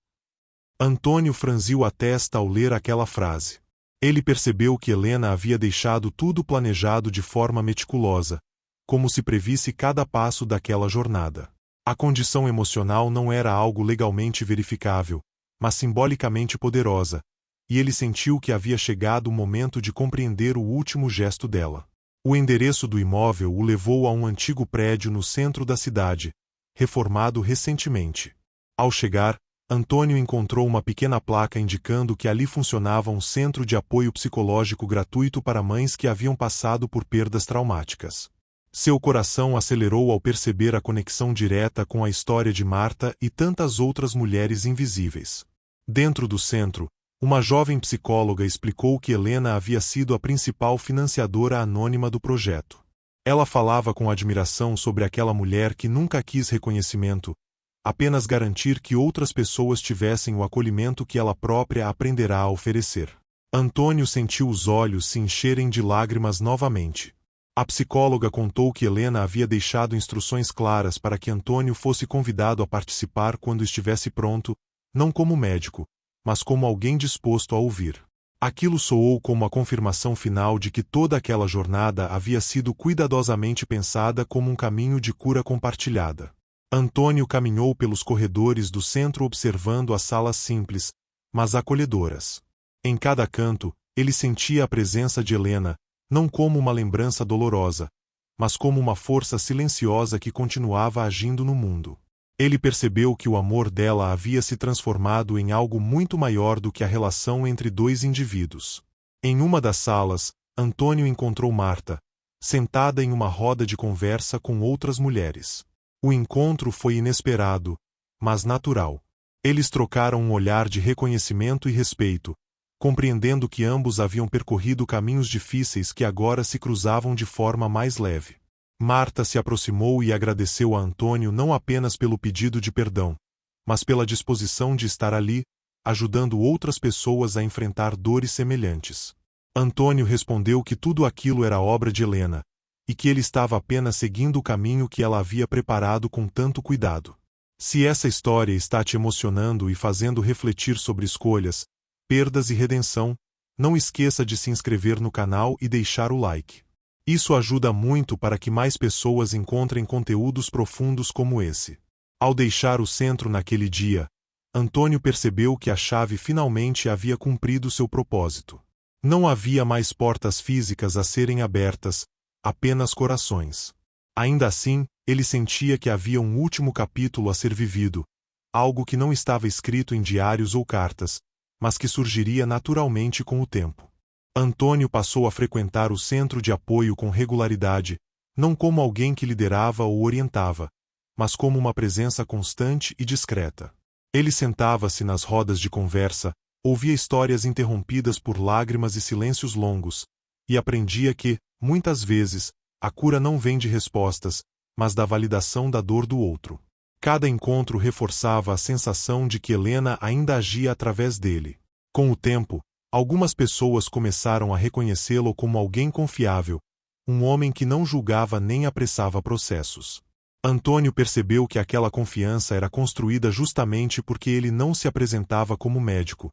Antônio franziu a testa ao ler aquela frase. Ele percebeu que Helena havia deixado tudo planejado de forma meticulosa, como se previsse cada passo daquela jornada. A condição emocional não era algo legalmente verificável, mas simbolicamente poderosa, e ele sentiu que havia chegado o momento de compreender o último gesto dela. O endereço do imóvel o levou a um antigo prédio no centro da cidade, reformado recentemente. Ao chegar, Antônio encontrou uma pequena placa indicando que ali funcionava um centro de apoio psicológico gratuito para mães que haviam passado por perdas traumáticas. Seu coração acelerou ao perceber a conexão direta com a história de Marta e tantas outras mulheres invisíveis. Dentro do centro, uma jovem psicóloga explicou que Helena havia sido a principal financiadora anônima do projeto. Ela falava com admiração sobre aquela mulher que nunca quis reconhecimento, apenas garantir que outras pessoas tivessem o acolhimento que ela própria aprenderá a oferecer. Antônio sentiu os olhos se encherem de lágrimas novamente. A psicóloga contou que Helena havia deixado instruções claras para que Antônio fosse convidado a participar quando estivesse pronto, não como médico, mas como alguém disposto a ouvir. Aquilo soou como a confirmação final de que toda aquela jornada havia sido cuidadosamente pensada como um caminho de cura compartilhada. Antônio caminhou pelos corredores do centro observando as salas simples, mas acolhedoras. Em cada canto, ele sentia a presença de Helena, não como uma lembrança dolorosa, mas como uma força silenciosa que continuava agindo no mundo. Ele percebeu que o amor dela havia se transformado em algo muito maior do que a relação entre dois indivíduos. Em uma das salas, Antônio encontrou Marta, sentada em uma roda de conversa com outras mulheres. O encontro foi inesperado, mas natural. Eles trocaram um olhar de reconhecimento e respeito, compreendendo que ambos haviam percorrido caminhos difíceis que agora se cruzavam de forma mais leve. Marta se aproximou e agradeceu a Antônio não apenas pelo pedido de perdão, mas pela disposição de estar ali, ajudando outras pessoas a enfrentar dores semelhantes. Antônio respondeu que tudo aquilo era obra de Helena, e que ele estava apenas seguindo o caminho que ela havia preparado com tanto cuidado. Se essa história está te emocionando e fazendo refletir sobre escolhas, perdas e redenção, não esqueça de se inscrever no canal e deixar o like. Isso ajuda muito para que mais pessoas encontrem conteúdos profundos como esse. Ao deixar o centro naquele dia, Antônio percebeu que a chave finalmente havia cumprido seu propósito. Não havia mais portas físicas a serem abertas, apenas corações. Ainda assim, ele sentia que havia um último capítulo a ser vivido, algo que não estava escrito em diários ou cartas, mas que surgiria naturalmente com o tempo. Antônio passou a frequentar o centro de apoio com regularidade, não como alguém que liderava ou orientava, mas como uma presença constante e discreta. Ele sentava-se nas rodas de conversa, ouvia histórias interrompidas por lágrimas e silêncios longos, e aprendia que, muitas vezes, a cura não vem de respostas, mas da validação da dor do outro. Cada encontro reforçava a sensação de que Helena ainda agia através dele. Com o tempo, algumas pessoas começaram a reconhecê-lo como alguém confiável, um homem que não julgava nem apressava processos. Antônio percebeu que aquela confiança era construída justamente porque ele não se apresentava como médico,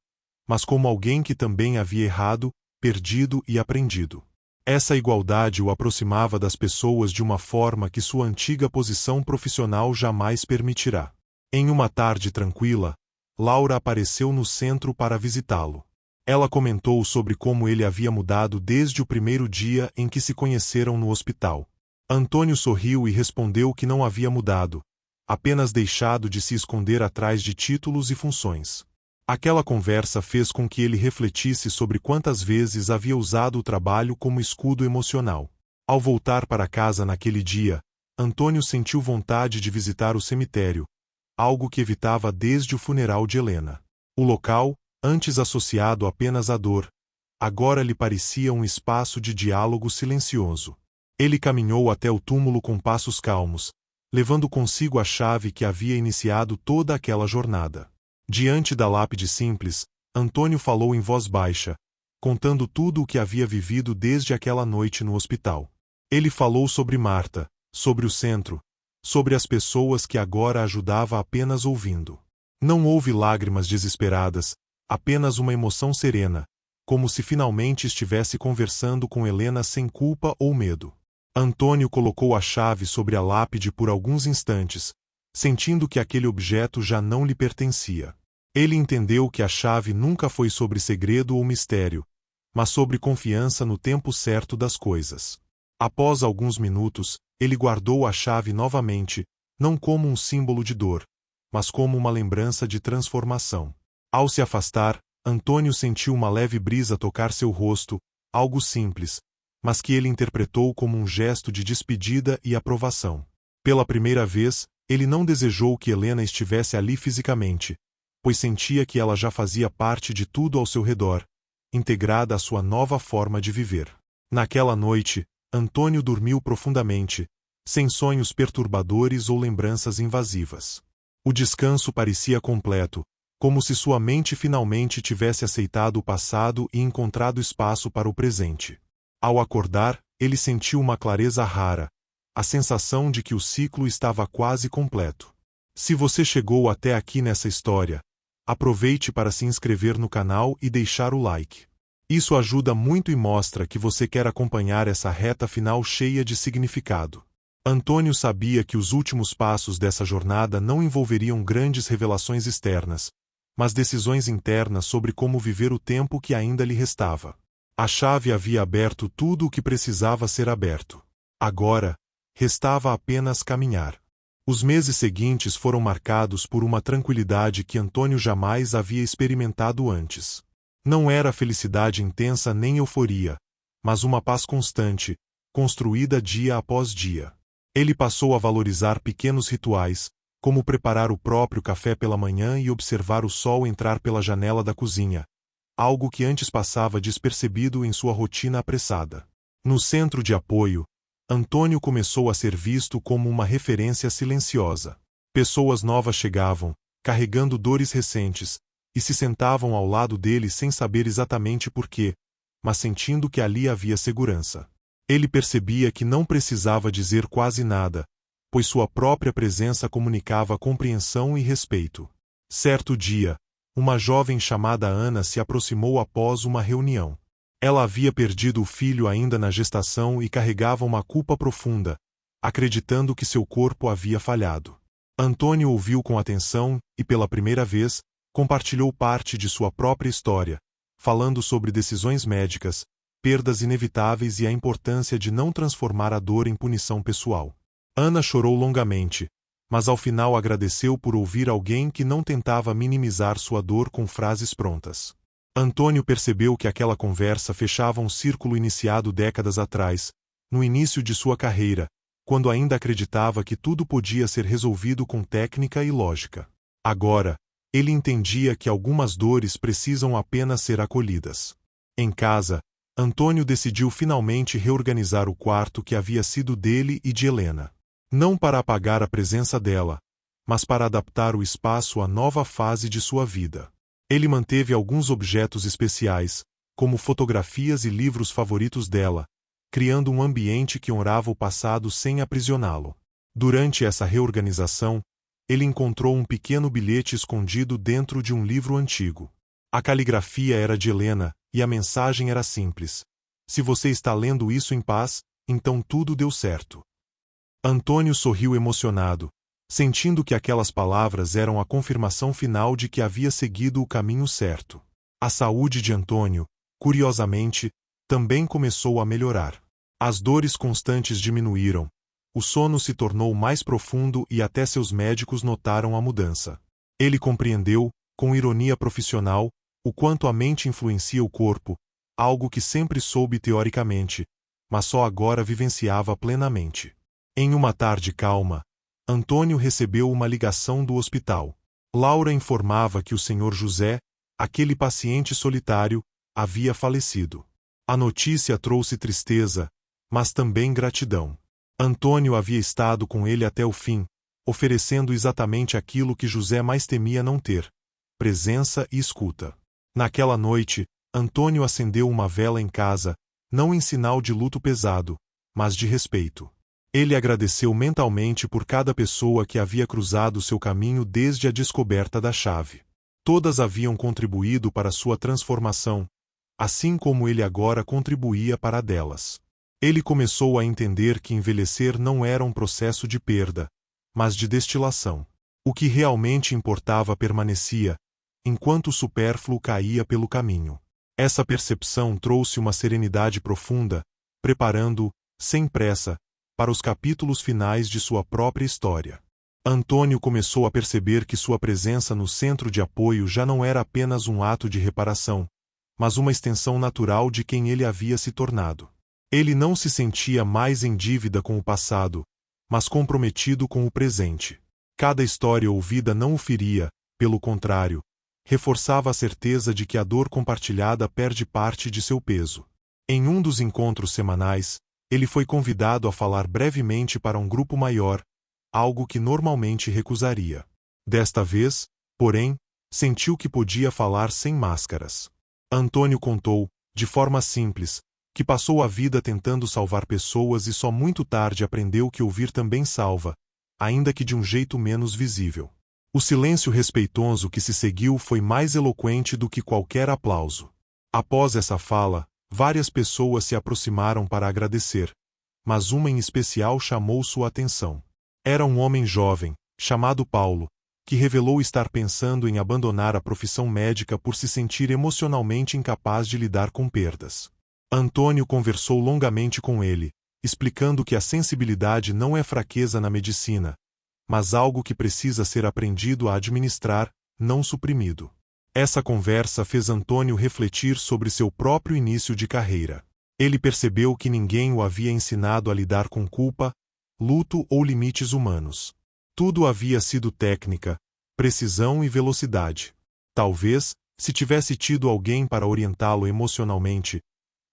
mas como alguém que também havia errado, perdido e aprendido. Essa igualdade o aproximava das pessoas de uma forma que sua antiga posição profissional jamais permitirá. Em uma tarde tranquila, Laura apareceu no centro para visitá-lo. Ela comentou sobre como ele havia mudado desde o primeiro dia em que se conheceram no hospital. Antônio sorriu e respondeu que não havia mudado, apenas deixado de se esconder atrás de títulos e funções. Aquela conversa fez com que ele refletisse sobre quantas vezes havia usado o trabalho como escudo emocional. Ao voltar para casa naquele dia, Antônio sentiu vontade de visitar o cemitério, algo que evitava desde o funeral de Helena. O local, antes associado apenas à dor, agora lhe parecia um espaço de diálogo silencioso. Ele caminhou até o túmulo com passos calmos, levando consigo a chave que havia iniciado toda aquela jornada. Diante da lápide simples, Antônio falou em voz baixa, contando tudo o que havia vivido desde aquela noite no hospital. Ele falou sobre Marta, sobre o centro, sobre as pessoas que agora ajudava apenas ouvindo. Não houve lágrimas desesperadas, apenas uma emoção serena, como se finalmente estivesse conversando com Helena sem culpa ou medo. Antônio colocou a chave sobre a lápide por alguns instantes, sentindo que aquele objeto já não lhe pertencia. Ele entendeu que a chave nunca foi sobre segredo ou mistério, mas sobre confiança no tempo certo das coisas. Após alguns minutos, ele guardou a chave novamente, não como um símbolo de dor, mas como uma lembrança de transformação. Ao se afastar, Antônio sentiu uma leve brisa tocar seu rosto, algo simples, mas que ele interpretou como um gesto de despedida e aprovação. Pela primeira vez, ele não desejou que Helena estivesse ali fisicamente, pois sentia que ela já fazia parte de tudo ao seu redor, integrada à sua nova forma de viver. Naquela noite, Antônio dormiu profundamente, sem sonhos perturbadores ou lembranças invasivas. O descanso parecia completo, como se sua mente finalmente tivesse aceitado o passado e encontrado espaço para o presente. Ao acordar, ele sentiu uma clareza rara, a sensação de que o ciclo estava quase completo. Se você chegou até aqui nessa história, aproveite para se inscrever no canal e deixar o like. Isso ajuda muito e mostra que você quer acompanhar essa reta final cheia de significado. Antônio sabia que os últimos passos dessa jornada não envolveriam grandes revelações externas, mas decisões internas sobre como viver o tempo que ainda lhe restava. A chave havia aberto tudo o que precisava ser aberto. Agora, restava apenas caminhar. Os meses seguintes foram marcados por uma tranquilidade que Antônio jamais havia experimentado antes. Não era felicidade intensa nem euforia, mas uma paz constante, construída dia após dia. Ele passou a valorizar pequenos rituais, como preparar o próprio café pela manhã e observar o sol entrar pela janela da cozinha, algo que antes passava despercebido em sua rotina apressada. No centro de apoio, Antônio começou a ser visto como uma referência silenciosa. Pessoas novas chegavam, carregando dores recentes, e se sentavam ao lado dele sem saber exatamente por quê, mas sentindo que ali havia segurança. Ele percebia que não precisava dizer quase nada, pois sua própria presença comunicava compreensão e respeito. Certo dia, uma jovem chamada Ana se aproximou após uma reunião. Ela havia perdido o filho ainda na gestação e carregava uma culpa profunda, acreditando que seu corpo havia falhado. Antônio ouviu com atenção e, pela primeira vez, compartilhou parte de sua própria história, falando sobre decisões médicas, perdas inevitáveis e a importância de não transformar a dor em punição pessoal. Ana chorou longamente, mas ao final agradeceu por ouvir alguém que não tentava minimizar sua dor com frases prontas. Antônio percebeu que aquela conversa fechava um círculo iniciado décadas atrás, no início de sua carreira, quando ainda acreditava que tudo podia ser resolvido com técnica e lógica. Agora, ele entendia que algumas dores precisam apenas ser acolhidas. Em casa, Antônio decidiu finalmente reorganizar o quarto que havia sido dele e de Helena. Não para apagar a presença dela, mas para adaptar o espaço à nova fase de sua vida. Ele manteve alguns objetos especiais, como fotografias e livros favoritos dela, criando um ambiente que honrava o passado sem aprisioná-lo. Durante essa reorganização, ele encontrou um pequeno bilhete escondido dentro de um livro antigo. A caligrafia era de Helena, e a mensagem era simples: se você está lendo isso em paz, então tudo deu certo. Antônio sorriu emocionado, sentindo que aquelas palavras eram a confirmação final de que havia seguido o caminho certo. A saúde de Antônio, curiosamente, também começou a melhorar. As dores constantes diminuíram, o sono se tornou mais profundo e até seus médicos notaram a mudança. Ele compreendeu, com ironia profissional, o quanto a mente influencia o corpo, algo que sempre soube teoricamente, mas só agora vivenciava plenamente. Em uma tarde calma, Antônio recebeu uma ligação do hospital. Laura informava que o Sr. José, aquele paciente solitário, havia falecido. A notícia trouxe tristeza, mas também gratidão. Antônio havia estado com ele até o fim, oferecendo exatamente aquilo que José mais temia não ter: presença e escuta. Naquela noite, Antônio acendeu uma vela em casa, não em sinal de luto pesado, mas de respeito. Ele agradeceu mentalmente por cada pessoa que havia cruzado seu caminho desde a descoberta da chave. Todas haviam contribuído para sua transformação, assim como ele agora contribuía para a delas. Ele começou a entender que envelhecer não era um processo de perda, mas de destilação. O que realmente importava permanecia, enquanto o supérfluo caía pelo caminho. Essa percepção trouxe uma serenidade profunda, preparando-o, sem pressa, para os capítulos finais de sua própria história. Antônio começou a perceber que sua presença no centro de apoio já não era apenas um ato de reparação, mas uma extensão natural de quem ele havia se tornado. Ele não se sentia mais em dívida com o passado, mas comprometido com o presente. Cada história ouvida não o feria, pelo contrário, reforçava a certeza de que a dor compartilhada perde parte de seu peso. Em um dos encontros semanais, Ele foi convidado a falar brevemente para um grupo maior, algo que normalmente recusaria. Desta vez, porém, sentiu que podia falar sem máscaras. Antônio contou, de forma simples, que passou a vida tentando salvar pessoas e só muito tarde aprendeu que ouvir também salva, ainda que de um jeito menos visível. O silêncio respeitoso que se seguiu foi mais eloquente do que qualquer aplauso. Após essa fala, várias pessoas se aproximaram para agradecer, mas uma em especial chamou sua atenção. Era um homem jovem, chamado Paulo, que revelou estar pensando em abandonar a profissão médica por se sentir emocionalmente incapaz de lidar com perdas. Antônio conversou longamente com ele, explicando que a sensibilidade não é fraqueza na medicina, mas algo que precisa ser aprendido a administrar, não suprimido. Essa conversa fez Antônio refletir sobre seu próprio início de carreira. Ele percebeu que ninguém o havia ensinado a lidar com culpa, luto ou limites humanos. Tudo havia sido técnica, precisão e velocidade. Talvez, se tivesse tido alguém para orientá-lo emocionalmente,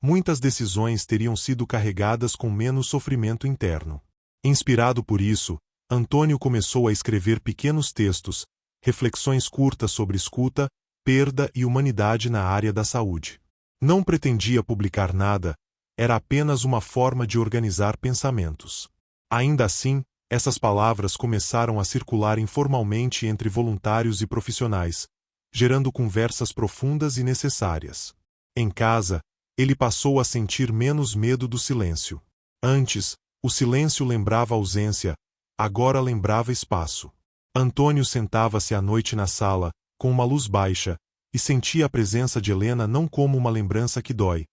muitas decisões teriam sido carregadas com menos sofrimento interno. Inspirado por isso, Antônio começou a escrever pequenos textos, reflexões curtas sobre escuta, perda e humanidade na área da saúde. Não pretendia publicar nada, era apenas uma forma de organizar pensamentos. Ainda assim, essas palavras começaram a circular informalmente entre voluntários e profissionais, gerando conversas profundas e necessárias. Em casa, ele passou a sentir menos medo do silêncio. Antes, o silêncio lembrava ausência, agora lembrava espaço. Antônio sentava-se à noite na sala, com uma luz baixa, e sentia a presença de Helena não como uma lembrança que dói,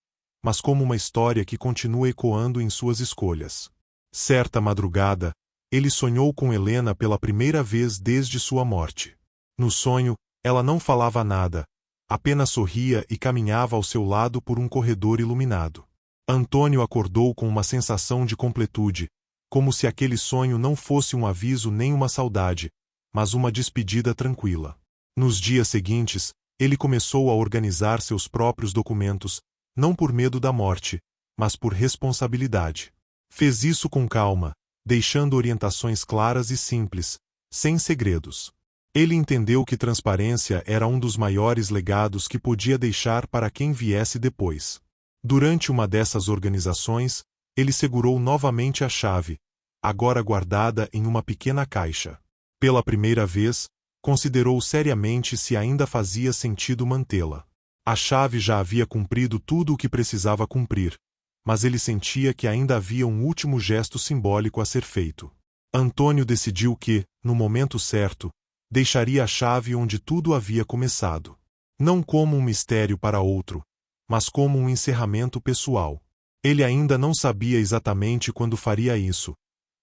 mas como uma história que continua ecoando em suas escolhas. Certa madrugada, ele sonhou com Helena pela primeira vez desde sua morte. No sonho, ela não falava nada, apenas sorria e caminhava ao seu lado por um corredor iluminado. Antônio acordou com uma sensação de completude, como se aquele sonho não fosse um aviso nem uma saudade, mas uma despedida tranquila. Nos dias seguintes, ele começou a organizar seus próprios documentos, não por medo da morte, mas por responsabilidade. Fez isso com calma, deixando orientações claras e simples, sem segredos. Ele entendeu que transparência era um dos maiores legados que podia deixar para quem viesse depois. Durante uma dessas organizações, ele segurou novamente a chave, agora guardada em uma pequena caixa. Pela primeira vez, considerou seriamente se ainda fazia sentido mantê-la. A chave já havia cumprido tudo o que precisava cumprir, mas ele sentia que ainda havia um último gesto simbólico a ser feito. Antônio decidiu que, no momento certo, deixaria a chave onde tudo havia começado. Não como um mistério para outro, mas como um encerramento pessoal. Ele ainda não sabia exatamente quando faria isso,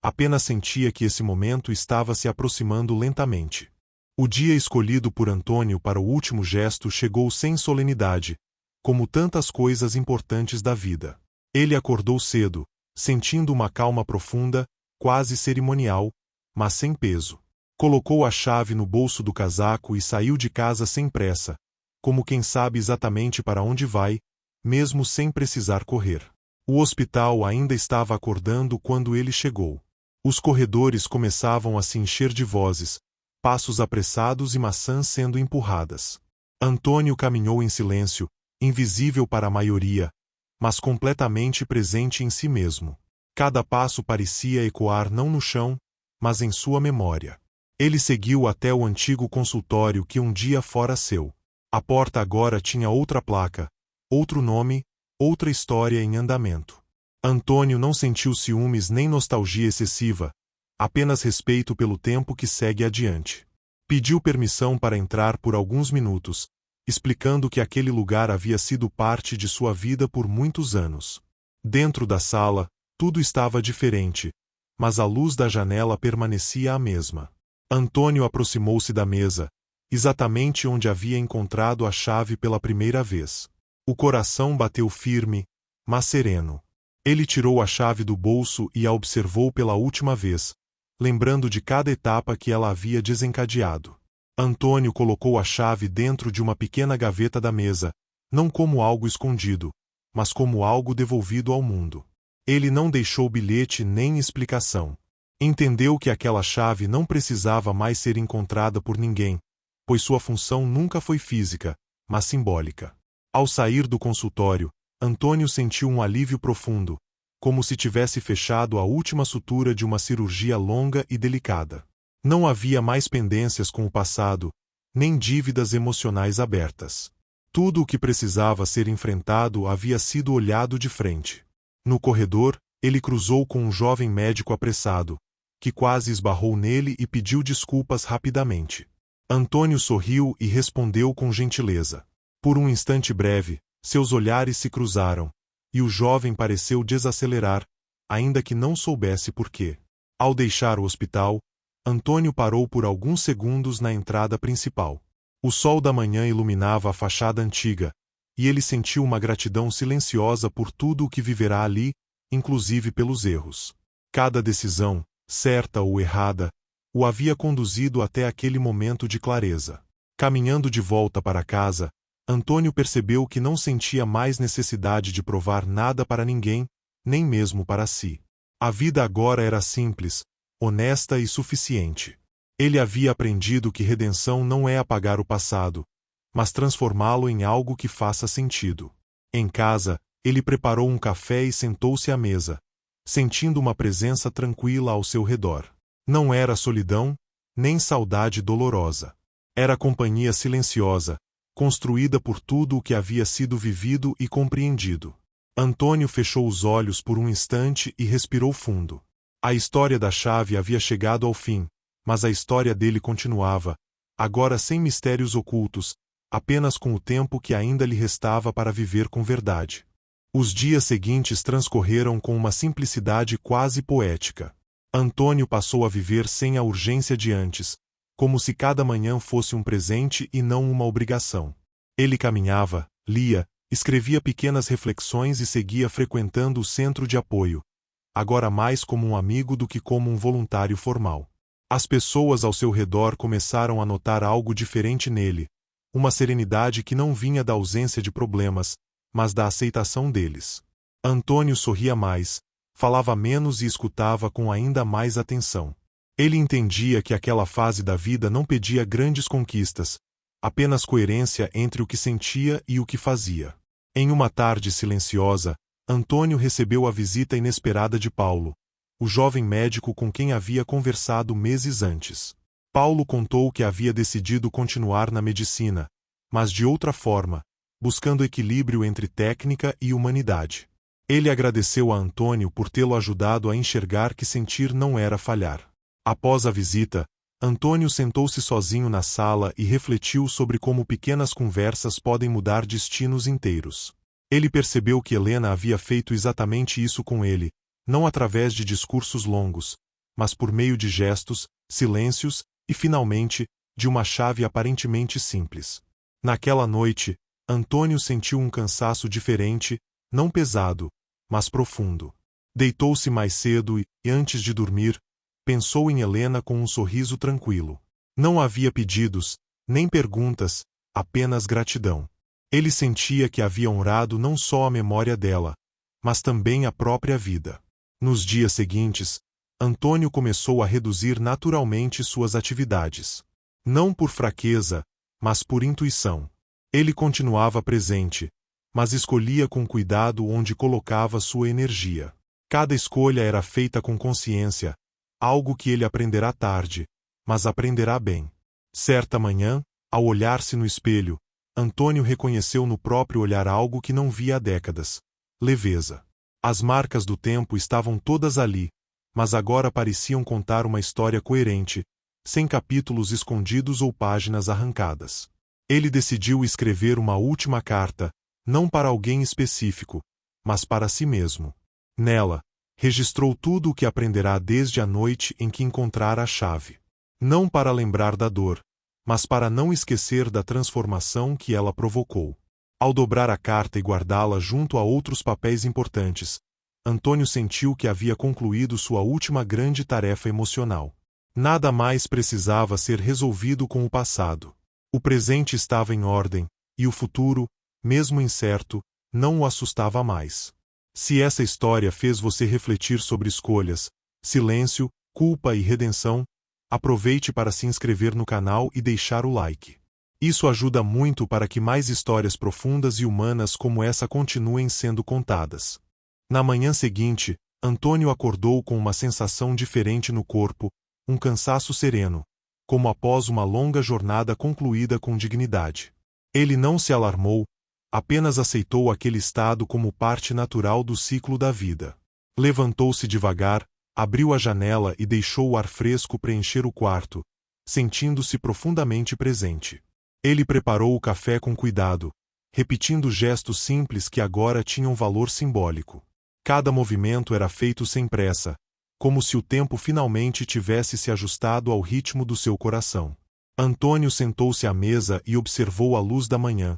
apenas sentia que esse momento estava se aproximando lentamente. O dia escolhido por Antônio para o último gesto chegou sem solenidade, como tantas coisas importantes da vida. Ele acordou cedo, sentindo uma calma profunda, quase cerimonial, mas sem peso. Colocou a chave no bolso do casaco e saiu de casa sem pressa, como quem sabe exatamente para onde vai, mesmo sem precisar correr. O hospital ainda estava acordando quando ele chegou. Os corredores começavam a se encher de vozes, passos apressados e maçãs sendo empurradas. Antônio caminhou em silêncio, invisível para a maioria, mas completamente presente em si mesmo. Cada passo parecia ecoar não no chão, mas em sua memória. Ele seguiu até o antigo consultório que um dia fora seu. A porta agora tinha outra placa, outro nome, outra história em andamento. Antônio não sentiu ciúmes nem nostalgia excessiva, apenas respeito pelo tempo que segue adiante. Pediu permissão para entrar por alguns minutos, explicando que aquele lugar havia sido parte de sua vida por muitos anos. Dentro da sala, tudo estava diferente, mas a luz da janela permanecia a mesma. Antônio aproximou-se da mesa, exatamente onde havia encontrado a chave pela primeira vez. O coração bateu firme, mas sereno. Ele tirou a chave do bolso e a observou pela última vez, lembrando de cada etapa que ela havia desencadeado. Antônio colocou a chave dentro de uma pequena gaveta da mesa, não como algo escondido, mas como algo devolvido ao mundo. Ele não deixou bilhete nem explicação. Entendeu que aquela chave não precisava mais ser encontrada por ninguém, pois sua função nunca foi física, mas simbólica. Ao sair do consultório, Antônio sentiu um alívio profundo, como se tivesse fechado a última sutura de uma cirurgia longa e delicada. Não havia mais pendências com o passado, nem dívidas emocionais abertas. Tudo o que precisava ser enfrentado havia sido olhado de frente. No corredor, ele cruzou com um jovem médico apressado, que quase esbarrou nele e pediu desculpas rapidamente. Antônio sorriu e respondeu com gentileza. Por um instante breve, seus olhares se cruzaram, e o jovem pareceu desacelerar, ainda que não soubesse por quê. Ao deixar o hospital, Antônio parou por alguns segundos na entrada principal. O sol da manhã iluminava a fachada antiga, e ele sentiu uma gratidão silenciosa por tudo o que viverá ali, inclusive pelos erros. Cada decisão, certa ou errada, o havia conduzido até aquele momento de clareza. Caminhando de volta para casa, Antônio percebeu que não sentia mais necessidade de provar nada para ninguém, nem mesmo para si. A vida agora era simples, honesta e suficiente. Ele havia aprendido que redenção não é apagar o passado, mas transformá-lo em algo que faça sentido. Em casa, ele preparou um café e sentou-se à mesa, sentindo uma presença tranquila ao seu redor. Não era solidão, nem saudade dolorosa. Era companhia silenciosa, construída por tudo o que havia sido vivido e compreendido. Antônio fechou os olhos por um instante e respirou fundo. A história da chave havia chegado ao fim, mas a história dele continuava, agora sem mistérios ocultos, apenas com o tempo que ainda lhe restava para viver com verdade. Os dias seguintes transcorreram com uma simplicidade quase poética. Antônio passou a viver sem a urgência de antes, como se cada manhã fosse um presente e não uma obrigação. Ele caminhava, lia, escrevia pequenas reflexões e seguia frequentando o centro de apoio, agora mais como um amigo do que como um voluntário formal. As pessoas ao seu redor começaram a notar algo diferente nele, uma serenidade que não vinha da ausência de problemas, mas da aceitação deles. Antônio sorria mais, falava menos e escutava com ainda mais atenção. Ele entendia que aquela fase da vida não pedia grandes conquistas, apenas coerência entre o que sentia e o que fazia. Em uma tarde silenciosa, Antônio recebeu a visita inesperada de Paulo, o jovem médico com quem havia conversado meses antes. Paulo contou que havia decidido continuar na medicina, mas de outra forma, buscando equilíbrio entre técnica e humanidade. Ele agradeceu a Antônio por tê-lo ajudado a enxergar que sentir não era falhar. Após a visita, Antônio sentou-se sozinho na sala e refletiu sobre como pequenas conversas podem mudar destinos inteiros. Ele percebeu que Helena havia feito exatamente isso com ele, não através de discursos longos, mas por meio de gestos, silêncios e, finalmente, de uma chave aparentemente simples. Naquela noite, Antônio sentiu um cansaço diferente, não pesado, mas profundo. Deitou-se mais cedo e, antes de dormir, pensou em Helena com um sorriso tranquilo. Não havia pedidos, nem perguntas, apenas gratidão. Ele sentia que havia honrado não só a memória dela, mas também a própria vida. Nos dias seguintes, Antônio começou a reduzir naturalmente suas atividades. Não por fraqueza, mas por intuição. Ele continuava presente, mas escolhia com cuidado onde colocava sua energia. Cada escolha era feita com consciência, algo que ele aprenderá tarde, mas aprenderá bem. Certa manhã, ao olhar-se no espelho, Antônio reconheceu no próprio olhar algo que não via há décadas: leveza. As marcas do tempo estavam todas ali, mas agora pareciam contar uma história coerente, sem capítulos escondidos ou páginas arrancadas. Ele decidiu escrever uma última carta, não para alguém específico, mas para si mesmo. Nela, registrou tudo o que aprenderá desde a noite em que encontrara a chave. Não para lembrar da dor, mas para não esquecer da transformação que ela provocou. Ao dobrar a carta e guardá-la junto a outros papéis importantes, Antônio sentiu que havia concluído sua última grande tarefa emocional. Nada mais precisava ser resolvido com o passado. O presente estava em ordem, e o futuro, mesmo incerto, não o assustava mais. Se essa história fez você refletir sobre escolhas, silêncio, culpa e redenção, aproveite para se inscrever no canal e deixar o like. Isso ajuda muito para que mais histórias profundas e humanas como essa continuem sendo contadas. Na manhã seguinte, Antônio acordou com uma sensação diferente no corpo, um cansaço sereno, como após uma longa jornada concluída com dignidade. Ele não se alarmou, apenas aceitou aquele estado como parte natural do ciclo da vida. Levantou-se devagar, abriu a janela e deixou o ar fresco preencher o quarto, sentindo-se profundamente presente. Ele preparou o café com cuidado, repetindo gestos simples que agora tinham valor simbólico. Cada movimento era feito sem pressa, como se o tempo finalmente tivesse se ajustado ao ritmo do seu coração. Antônio sentou-se à mesa e observou a luz da manhã,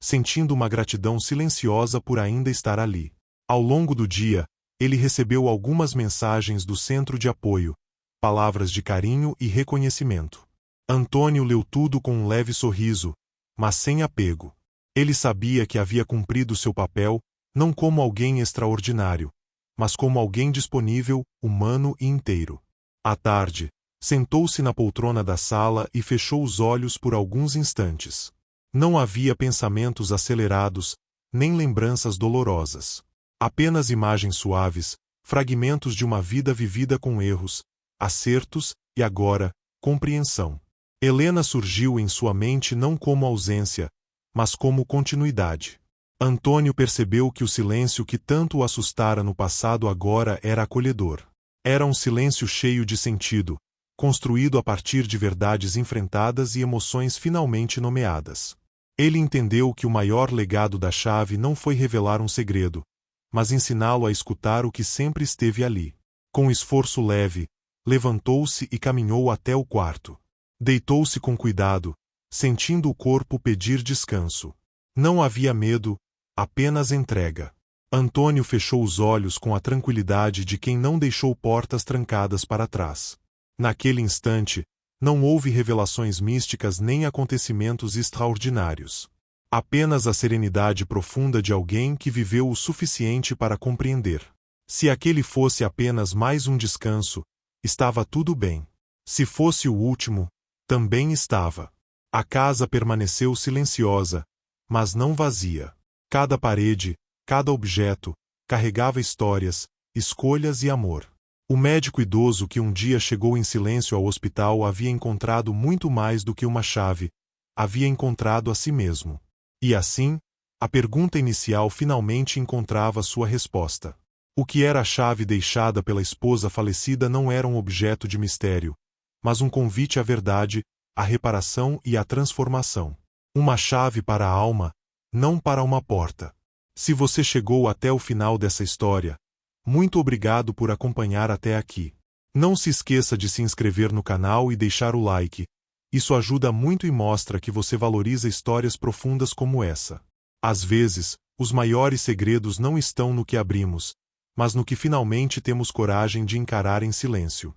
sentindo uma gratidão silenciosa por ainda estar ali. Ao longo do dia, ele recebeu algumas mensagens do centro de apoio, palavras de carinho e reconhecimento. Antônio leu tudo com um leve sorriso, mas sem apego. Ele sabia que havia cumprido seu papel, não como alguém extraordinário, mas como alguém disponível, humano e inteiro. À tarde, sentou-se na poltrona da sala e fechou os olhos por alguns instantes. Não havia pensamentos acelerados, nem lembranças dolorosas. Apenas imagens suaves, fragmentos de uma vida vivida com erros, acertos e agora, compreensão. Helena surgiu em sua mente não como ausência, mas como continuidade. Antônio percebeu que o silêncio que tanto o assustara no passado agora era acolhedor. Era um silêncio cheio de sentido, construído a partir de verdades enfrentadas e emoções finalmente nomeadas. Ele entendeu que o maior legado da chave não foi revelar um segredo, mas ensiná-lo a escutar o que sempre esteve ali. Com esforço leve, levantou-se e caminhou até o quarto. Deitou-se com cuidado, sentindo o corpo pedir descanso. Não havia medo, apenas entrega. Antônio fechou os olhos com a tranquilidade de quem não deixou portas trancadas para trás. Naquele instante, não houve revelações místicas nem acontecimentos extraordinários. Apenas a serenidade profunda de alguém que viveu o suficiente para compreender. Se aquele fosse apenas mais um descanso, estava tudo bem. Se fosse o último, também estava. A casa permaneceu silenciosa, mas não vazia. Cada parede, cada objeto, carregava histórias, escolhas e amor. O médico idoso que um dia chegou em silêncio ao hospital havia encontrado muito mais do que uma chave, havia encontrado a si mesmo. E assim, a pergunta inicial finalmente encontrava sua resposta. O que era a chave deixada pela esposa falecida não era um objeto de mistério, mas um convite à verdade, à reparação e à transformação. Uma chave para a alma, não para uma porta. Se você chegou até o final dessa história, muito obrigado por acompanhar até aqui. Não se esqueça de se inscrever no canal e deixar o like. Isso ajuda muito e mostra que você valoriza histórias profundas como essa. Às vezes, os maiores segredos não estão no que abrimos, mas no que finalmente temos coragem de encarar em silêncio.